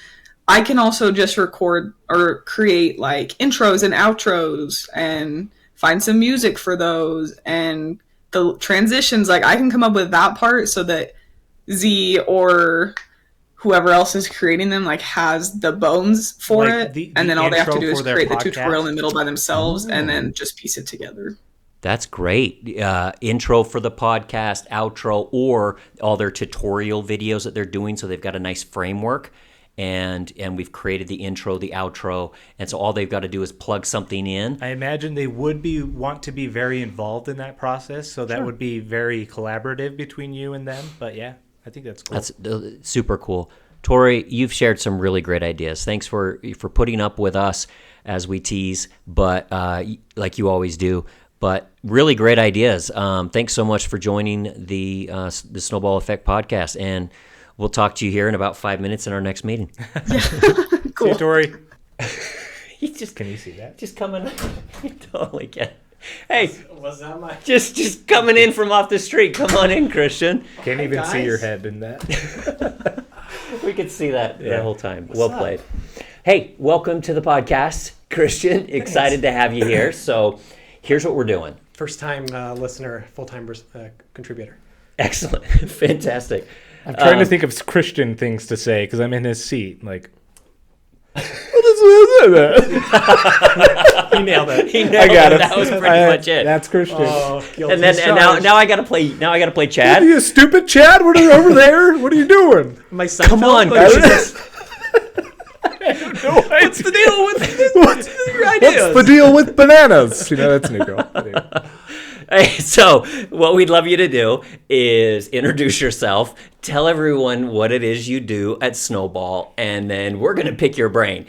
[SPEAKER 10] I can also just record or create like intros and outros and find some music for those, and the transitions, like I can come up with that part so that Z or whoever else is creating them like has the bones for
[SPEAKER 3] Like
[SPEAKER 10] it, and then all they have to do is create the
[SPEAKER 3] podcast?
[SPEAKER 10] tutorial in the middle by themselves and then just piece it together.
[SPEAKER 1] That's great. Intro for the podcast, outro, or all their tutorial videos that they're doing, so they've got a nice framework. And we've created the intro, the outro, and so all they've got to do is plug something in.
[SPEAKER 3] I imagine they would want to be very involved in that process, so that would be very collaborative between you and them. But yeah, I think that's cool.
[SPEAKER 1] That's super cool. Tori, you've shared some really great ideas. Thanks for putting up with us as we tease, but like you always do. But really great ideas. Thanks so much for joining the Snowball Effect podcast, and we'll talk to you here in about 5 minutes in our next meeting.
[SPEAKER 10] Cool.
[SPEAKER 3] See you, Tori.
[SPEAKER 1] Can you see that? Just coming. You totally can. Hey,
[SPEAKER 2] Was that my...
[SPEAKER 1] just coming in from off the street. Come on in, Christian.
[SPEAKER 3] Can't even see your head in that.
[SPEAKER 1] We could see that the whole time. Well played. Hey, welcome to the podcast, Christian. Excited to have you here. So here's what we're doing.
[SPEAKER 2] First time listener, full-time contributor.
[SPEAKER 1] Excellent. Fantastic.
[SPEAKER 3] I'm trying to think of Christian things to say because I'm in his seat. Like, what is that?
[SPEAKER 2] He nailed it.
[SPEAKER 3] I got it.
[SPEAKER 1] That was pretty much it.
[SPEAKER 3] That's Christian.
[SPEAKER 2] Oh,
[SPEAKER 1] And now I gotta play. Now I gotta play
[SPEAKER 3] Are
[SPEAKER 1] Chad.
[SPEAKER 3] you stupid, Chad? What are you over there? What are you doing?
[SPEAKER 2] My son.
[SPEAKER 1] Come on,
[SPEAKER 3] What's
[SPEAKER 1] the deal with what's your ideas?
[SPEAKER 3] the deal with bananas? You know, that's new girl.
[SPEAKER 1] Hey, so what we'd love you to do is introduce yourself, tell everyone what it is you do at Snowball, and then we're going to pick your brain.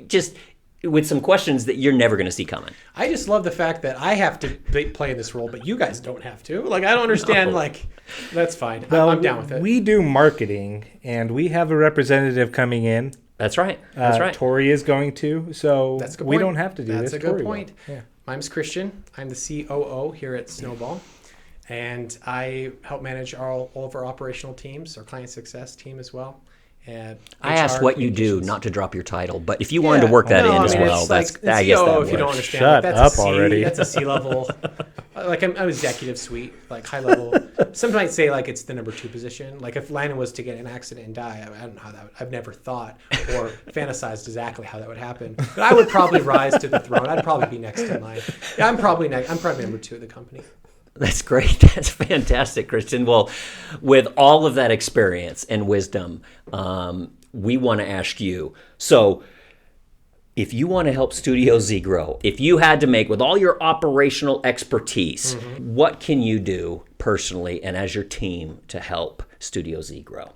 [SPEAKER 1] Just with some questions that you're never going to see coming.
[SPEAKER 2] I just love the fact that I have to play this role, but you guys don't have to. Like, I don't understand.
[SPEAKER 1] No.
[SPEAKER 2] Like, that's fine.
[SPEAKER 3] Well,
[SPEAKER 2] I'm down with it.
[SPEAKER 3] We do marketing, and we have a representative coming in.
[SPEAKER 1] That's right. That's right.
[SPEAKER 3] Tori is going to, so
[SPEAKER 2] That's a good
[SPEAKER 3] we
[SPEAKER 2] point.
[SPEAKER 3] don't have to do
[SPEAKER 2] That's
[SPEAKER 3] this.
[SPEAKER 2] a good
[SPEAKER 3] Tori will.
[SPEAKER 2] point.
[SPEAKER 3] Yeah.
[SPEAKER 2] My name's Christian. I'm the COO here at Snowball, and I help manage all of our operational teams, our client success team as well. And
[SPEAKER 1] I
[SPEAKER 2] HR,
[SPEAKER 1] asked what you do,
[SPEAKER 2] communications.
[SPEAKER 1] not to drop your title, but if you wanted to work that in as well,
[SPEAKER 2] it's
[SPEAKER 1] that's
[SPEAKER 2] like,
[SPEAKER 1] I guess
[SPEAKER 2] COO,
[SPEAKER 1] that
[SPEAKER 2] if you don't
[SPEAKER 1] works.
[SPEAKER 2] understand.
[SPEAKER 3] Shut
[SPEAKER 2] that's
[SPEAKER 3] up
[SPEAKER 2] a C,
[SPEAKER 3] already.
[SPEAKER 2] That's a C level. Like I'm executive suite, like high level. Some might say like it's the number 2 position. Like if Landon was to get in an accident and die, I don't know how that would, I've never thought or fantasized exactly how that would happen. But I would probably rise to the throne. I'd probably be next in line. Yeah, I'm probably number 2 of the company.
[SPEAKER 1] That's great. That's fantastic, Christian. Well, with all of that experience and wisdom, we want to ask you. So if you want to help Studio Z grow, if you had to make, with all your operational expertise, what can you do personally and as your team to help Studio Z grow?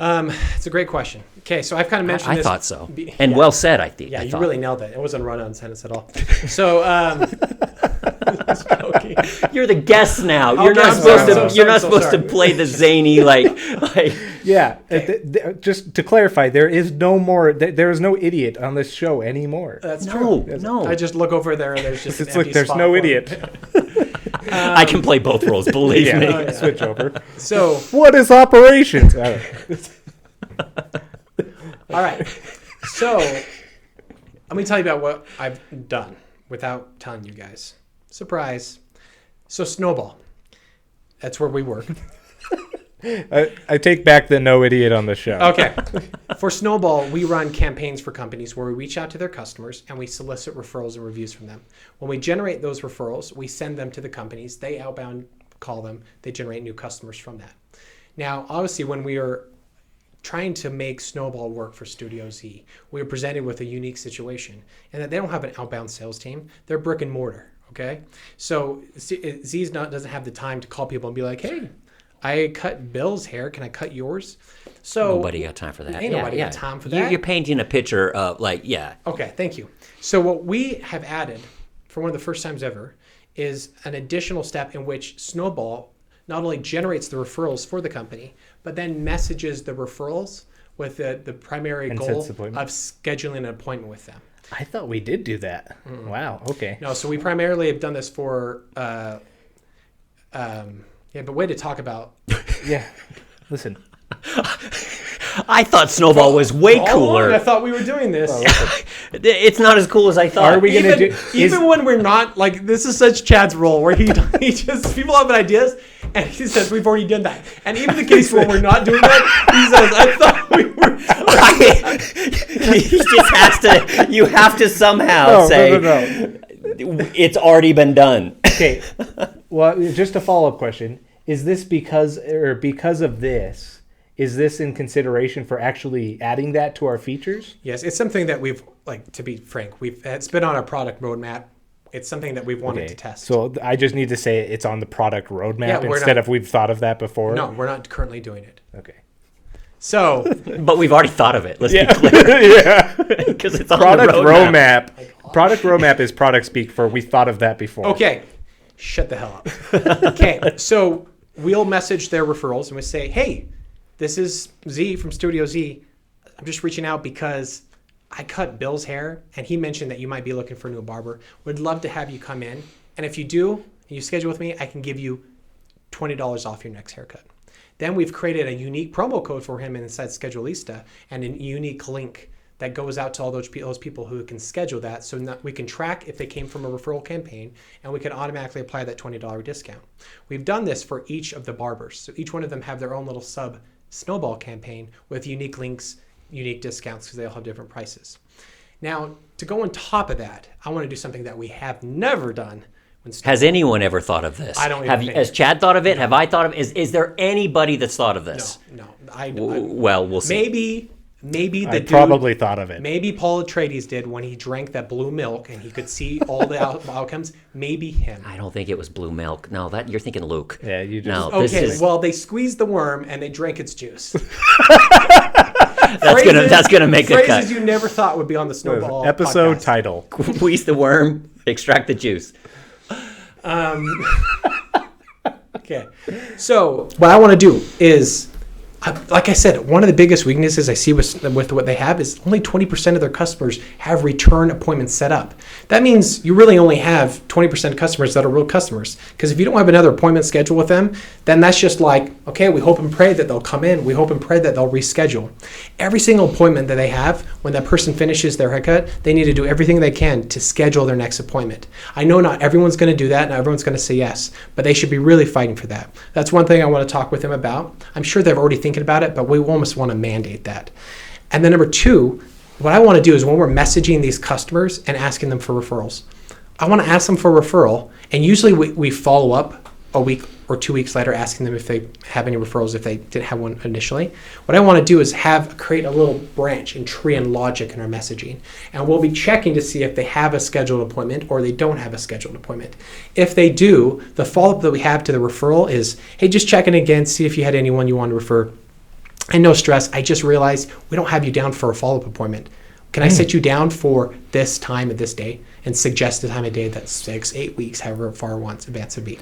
[SPEAKER 2] It's a great question. Okay, so I've kind of mentioned
[SPEAKER 1] I
[SPEAKER 2] this.
[SPEAKER 1] thought so. And well said, I think.
[SPEAKER 2] Yeah,
[SPEAKER 1] I
[SPEAKER 2] you
[SPEAKER 1] thought.
[SPEAKER 2] really nailed it. It wasn't a run-on sentence at all. So, just joking.
[SPEAKER 1] You're the guest now. You're
[SPEAKER 2] Okay,
[SPEAKER 1] not
[SPEAKER 2] I'm
[SPEAKER 1] supposed
[SPEAKER 2] sorry,
[SPEAKER 1] to. You're not
[SPEAKER 2] so
[SPEAKER 1] supposed to
[SPEAKER 2] sorry.
[SPEAKER 1] play the zany like.
[SPEAKER 3] Yeah, just to clarify, there is no more. There is no idiot on this show anymore.
[SPEAKER 2] That's
[SPEAKER 1] No,
[SPEAKER 2] true.
[SPEAKER 1] no.
[SPEAKER 2] I just look over there and there's just
[SPEAKER 3] It's
[SPEAKER 2] an
[SPEAKER 3] like
[SPEAKER 2] empty
[SPEAKER 3] there's
[SPEAKER 2] spot
[SPEAKER 3] no
[SPEAKER 2] for
[SPEAKER 3] idiot.
[SPEAKER 2] it.
[SPEAKER 1] I can play both roles. Believe
[SPEAKER 3] Yeah,
[SPEAKER 1] me.
[SPEAKER 2] Oh, yeah.
[SPEAKER 3] switch over.
[SPEAKER 2] So,
[SPEAKER 3] What is operations? I don't know.
[SPEAKER 2] all right. So, let me tell you about what I've done without telling you guys. Surprise. So, Snowball. That's where we work.
[SPEAKER 3] I take back the no idiot on the show.
[SPEAKER 2] Okay. For Snowball, we run campaigns for companies where we reach out to their customers and we solicit referrals and reviews from them. When we generate those referrals, we send them to the companies. They outbound call them. They generate new customers from that. Now, obviously, when we are trying to make Snowball work for Studio Z. We were presented with a unique situation, and that they don't have an outbound sales team. They're brick and mortar. Okay, so doesn't have the time to call people and be like, "Hey, I cut Bill's hair. Can I cut yours?" So
[SPEAKER 1] Nobody got time for that.
[SPEAKER 2] Ain't nobody got time for that.
[SPEAKER 1] You're painting a picture of
[SPEAKER 2] Okay, thank you. So what we have added for one of the first times ever is an additional step in which Snowball not only generates the referrals for the company, but then messages the referrals with the primary goal of scheduling an appointment with them.
[SPEAKER 8] I thought we did do that. Wow. Okay.
[SPEAKER 2] No, so we primarily have done this for, but way to talk about.
[SPEAKER 8] Yeah. Listen.
[SPEAKER 1] I thought Snowball was way cooler.
[SPEAKER 2] I thought we were doing this.
[SPEAKER 1] It's not as cool as I thought.
[SPEAKER 8] Are we going to do?
[SPEAKER 2] Even when we're not, like, this is such Chad's role where he just, people have ideas and he says, we've already done that. And even the case when we're not doing that, he says, I thought we were
[SPEAKER 1] He just has to, you have to somehow say, it's already been done.
[SPEAKER 8] Okay. Well, just a follow-up question. Is this because of this? Is this in consideration for actually adding that to our features?
[SPEAKER 2] Yes, it's something that we've, like, to be frank, it's been on our product roadmap. It's something that we've wanted to test.
[SPEAKER 8] So I just need to say it's on the product roadmap instead of we've thought of that before?
[SPEAKER 2] No, we're not currently doing it.
[SPEAKER 8] Okay.
[SPEAKER 2] So,
[SPEAKER 1] but we've already thought of it. Let's be clear.
[SPEAKER 8] Yeah,
[SPEAKER 1] because it's on
[SPEAKER 8] product
[SPEAKER 1] the roadmap.
[SPEAKER 8] Product roadmap is product speak for we thought of that before.
[SPEAKER 2] Okay, shut the hell up. Okay, so we'll message their referrals and we say, hey, this is Z from Studio Z. I'm just reaching out because I cut Bill's hair and he mentioned that you might be looking for a new barber. Would love to have you come in. And if you do, and you schedule with me, I can give you $20 off your next haircut. Then we've created a unique promo code for him inside Schedulista and a unique link that goes out to all those people who can schedule that, so that we can track if they came from a referral campaign and we can automatically apply that $20 discount. We've done this for each of the barbers. So each one of them have their own little sub Snowball campaign with unique links, unique discounts, because they all have different prices. Now, to go on top of that, I want to do something that we have never done.
[SPEAKER 1] Has anyone ever thought of this?
[SPEAKER 2] I don't even think.
[SPEAKER 1] Has Chad thought of it? No. Have I thought of it? Is there anybody that's thought of this?
[SPEAKER 2] No.
[SPEAKER 1] Well, we'll see.
[SPEAKER 2] Maybe
[SPEAKER 8] I probably thought of it.
[SPEAKER 2] Maybe Paul Atreides did when he drank that blue milk and he could see all the outcomes. Maybe him.
[SPEAKER 1] I don't think it was blue milk. No, that you're thinking Luke.
[SPEAKER 8] Yeah, you just.
[SPEAKER 1] No,
[SPEAKER 2] okay, well, they squeezed the worm and they drank its juice.
[SPEAKER 1] That's gonna make the cut.
[SPEAKER 2] Phrases you never thought would be on the Snowball
[SPEAKER 8] episode
[SPEAKER 2] podcast.
[SPEAKER 8] Title:
[SPEAKER 1] Squeeze the worm, extract the juice.
[SPEAKER 2] Okay, so what I want to do is, like I said, one of the biggest weaknesses I see with what they have is only 20% of their customers have return appointments set up. That means you really only have 20% of customers that are real customers. Because if you don't have another appointment scheduled with them, then that's just like, okay, we hope and pray that they'll come in. We hope and pray that they'll reschedule. Every single appointment that they have, when that person finishes their haircut, they need to do everything they can to schedule their next appointment. I know not everyone's going to do that, not everyone's going to say yes, but they should be really fighting for that. That's one thing I want to talk with them about. I'm sure they've already thinking about it, but we almost want to mandate that. And then number two, what I want to do is when we're messaging these customers and asking them for referrals, I want to ask them for a referral, and usually we follow up a week or 2 weeks later asking them if they have any referrals if they didn't have one initially. What I want to do is create a little branch and tree and logic in our messaging, and we'll be checking to see if they have a scheduled appointment or they don't have a scheduled appointment. If they do, the follow-up that we have to the referral is, hey, just checking again, see if you had anyone you want to refer. And no stress, I just realized we don't have you down for a follow-up appointment. Can I set you down for this time at this day and suggest a time of day that's 6, 8 weeks, however far advance would be.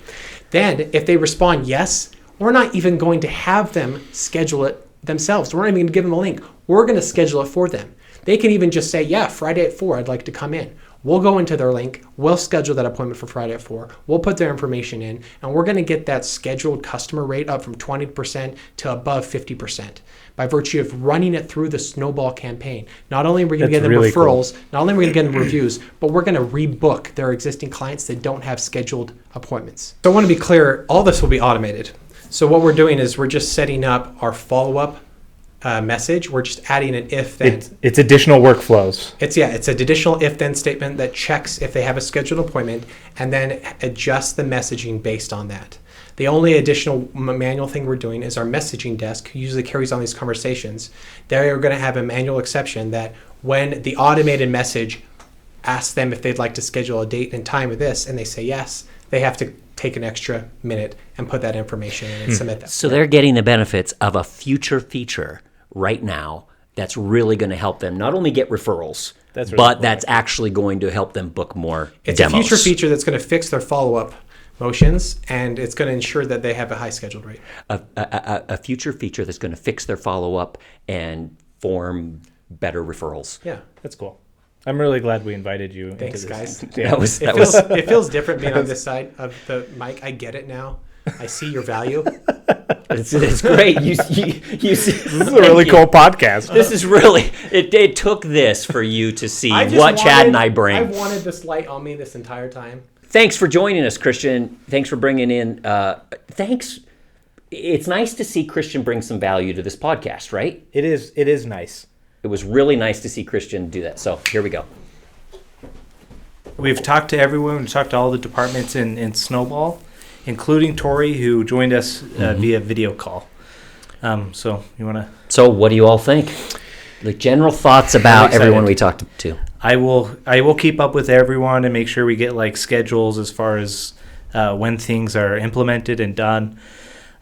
[SPEAKER 2] Then if they respond yes, we're not even going to have them schedule it themselves. We're not even going to give them a link. We're going to schedule it for them. They can even just say, yeah, Friday at 4, I'd like to come in. We'll go into their link. We'll schedule that appointment for Friday at 4. We'll put their information in, and we're going to get that scheduled customer rate up from 20% to above 50% by virtue of running it through the Snowball campaign. Not only are we going to get them
[SPEAKER 8] really
[SPEAKER 2] referrals, not only are we going to get them reviews, but we're going to rebook their existing clients that don't have scheduled appointments. So I want to be clear, all this will be automated. So what we're doing is we're just setting up our follow-up message. We're just adding an if-then.
[SPEAKER 8] It's additional workflows.
[SPEAKER 2] It's an additional if-then statement that checks if they have a scheduled appointment and then adjusts the messaging based on that. The only additional manual thing we're doing is our messaging desk, who usually carries on these conversations. They are going to have a manual exception that when the automated message asks them if they'd like to schedule a date and time of this, and they say yes, they have to take an extra minute and put that information in and submit that.
[SPEAKER 1] So they're getting the benefits of a future feature right now that's really going to help them not only get referrals,
[SPEAKER 8] That's really
[SPEAKER 1] but
[SPEAKER 8] cool.
[SPEAKER 1] that's actually going to help them book more
[SPEAKER 2] It's
[SPEAKER 1] demos.
[SPEAKER 2] a future feature that's going to fix their follow-up motions, and it's going to ensure that they have a high scheduled rate.
[SPEAKER 1] A future feature that's going to fix their follow-up and form better referrals.
[SPEAKER 2] Yeah.
[SPEAKER 8] That's cool. I'm really glad we invited you.
[SPEAKER 2] Thanks,
[SPEAKER 8] into this.
[SPEAKER 2] guys.
[SPEAKER 8] Yeah.
[SPEAKER 1] That was
[SPEAKER 2] It feels different being on this side of the mic. I get it now. I see your value.
[SPEAKER 1] it's great. You see,
[SPEAKER 8] This is a really cool podcast.
[SPEAKER 1] This is really it took this for you to see
[SPEAKER 2] I just
[SPEAKER 1] what Chad and I
[SPEAKER 2] I
[SPEAKER 1] bring.
[SPEAKER 2] wanted this light on me this entire time.
[SPEAKER 1] Thanks for joining us, Christian. Thanks for bringing in. Thanks. It's nice to see Christian bring some value to this podcast, right?
[SPEAKER 8] It is nice.
[SPEAKER 1] It was really nice to see Christian do that. So here we go.
[SPEAKER 8] We've talked to everyone. We've talked to all the departments in Snowball, including Tori, who joined us via video call. So you want to?
[SPEAKER 1] So what do you all think? The general thoughts about everyone we talked to.
[SPEAKER 8] I will keep up with everyone and make sure we get like schedules as far as when things are implemented and done.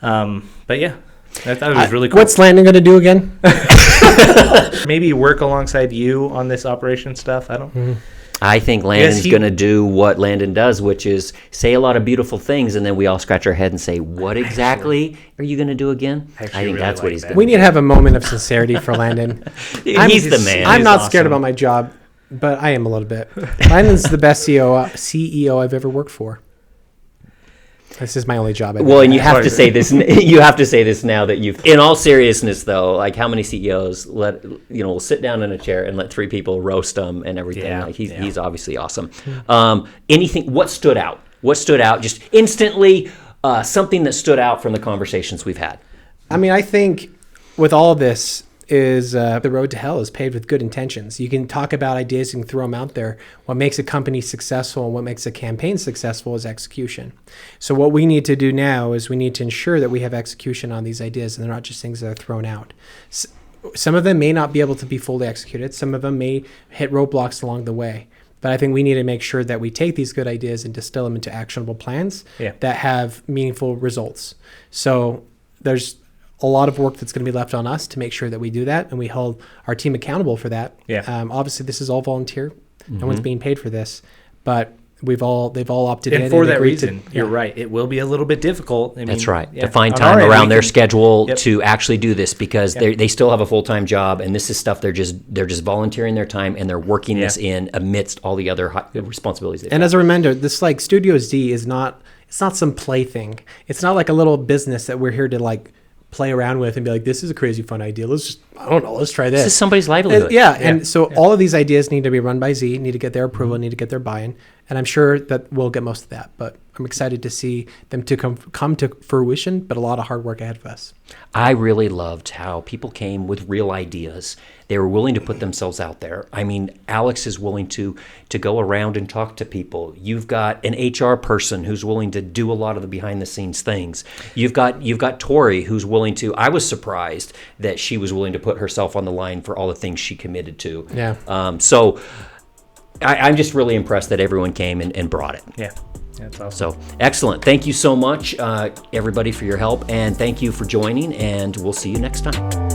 [SPEAKER 8] But yeah, I thought it was really cool.
[SPEAKER 2] What's Landon going to do again?
[SPEAKER 8] Maybe work alongside you on this operation stuff. I don't.
[SPEAKER 1] I think Landon's going to do what Landon does, which is say a lot of beautiful things, and then we all scratch our head and say, what exactly are you going to do again? I think
[SPEAKER 8] really
[SPEAKER 1] that's what
[SPEAKER 8] like
[SPEAKER 1] he's
[SPEAKER 8] that.
[SPEAKER 1] going
[SPEAKER 2] We need to have a moment of sincerity for Landon.
[SPEAKER 1] He's the man.
[SPEAKER 2] I'm
[SPEAKER 8] He's
[SPEAKER 2] not scared
[SPEAKER 8] awesome.
[SPEAKER 2] about my job, but I am a little bit. Landon's the best CEO I've ever worked for. This is my only job.
[SPEAKER 1] Well, and you have to say this. You have to say this now that you've. In all seriousness, though, like how many CEOs will sit down in a chair and let three people roast them and everything.
[SPEAKER 8] Yeah,
[SPEAKER 1] Like he's obviously awesome. Anything? What stood out? What stood out? Just instantly, something that stood out from the conversations we've had.
[SPEAKER 2] I mean, I think with all of this is the road to hell is paved with good intentions. You can talk about ideas and throw them out there. What makes a company successful and what makes a campaign successful is execution. So what we need to do now is we need to ensure that we have execution on these ideas and they're not just things that are thrown out. Some of them may not be able to be fully executed. Some of them may hit roadblocks along the way. But I think we need to make sure that we take these good ideas and distill them into actionable plans that have meaningful results. So there's a lot of work that's going to be left on us to make sure that we do that, and we hold our team accountable for that. Obviously, this is all volunteer; no one's being paid for this, but they've all opted in.
[SPEAKER 8] And for that
[SPEAKER 2] agreed
[SPEAKER 8] reason,
[SPEAKER 2] to,
[SPEAKER 8] you're right. It will be a little bit difficult.
[SPEAKER 1] That's right. To find time around their schedule to actually do this because they still have a full-time job, and this is stuff they're just volunteering their time and they're working this in amidst all the other responsibilities.
[SPEAKER 2] And as a reminder, this like Studio Z is not. It's not some plaything. It's not like a little business that we're here to like play around with and be like, this is a crazy fun idea. Let's try this.
[SPEAKER 1] This is somebody's livelihood.
[SPEAKER 2] And so all of these ideas need to be run by Z, need to get their approval, need to get their buy-in. And I'm sure that we'll get most of that. But I'm excited to see them to come to fruition, but a lot of hard work ahead of us.
[SPEAKER 1] I really loved how people came with real ideas. They were willing to put themselves out there. I mean, Alex is willing to go around and talk to people. You've got an HR person who's willing to do a lot of the behind the scenes things. You've got Tori who's willing to. I was surprised that she was willing to put herself on the line for all the things she committed to.
[SPEAKER 2] Yeah.
[SPEAKER 1] So I'm just really impressed that everyone came and brought it.
[SPEAKER 8] Yeah. That's awesome.
[SPEAKER 1] So excellent. Thank you so much, everybody, for your help, and thank you for joining. And we'll see you next time.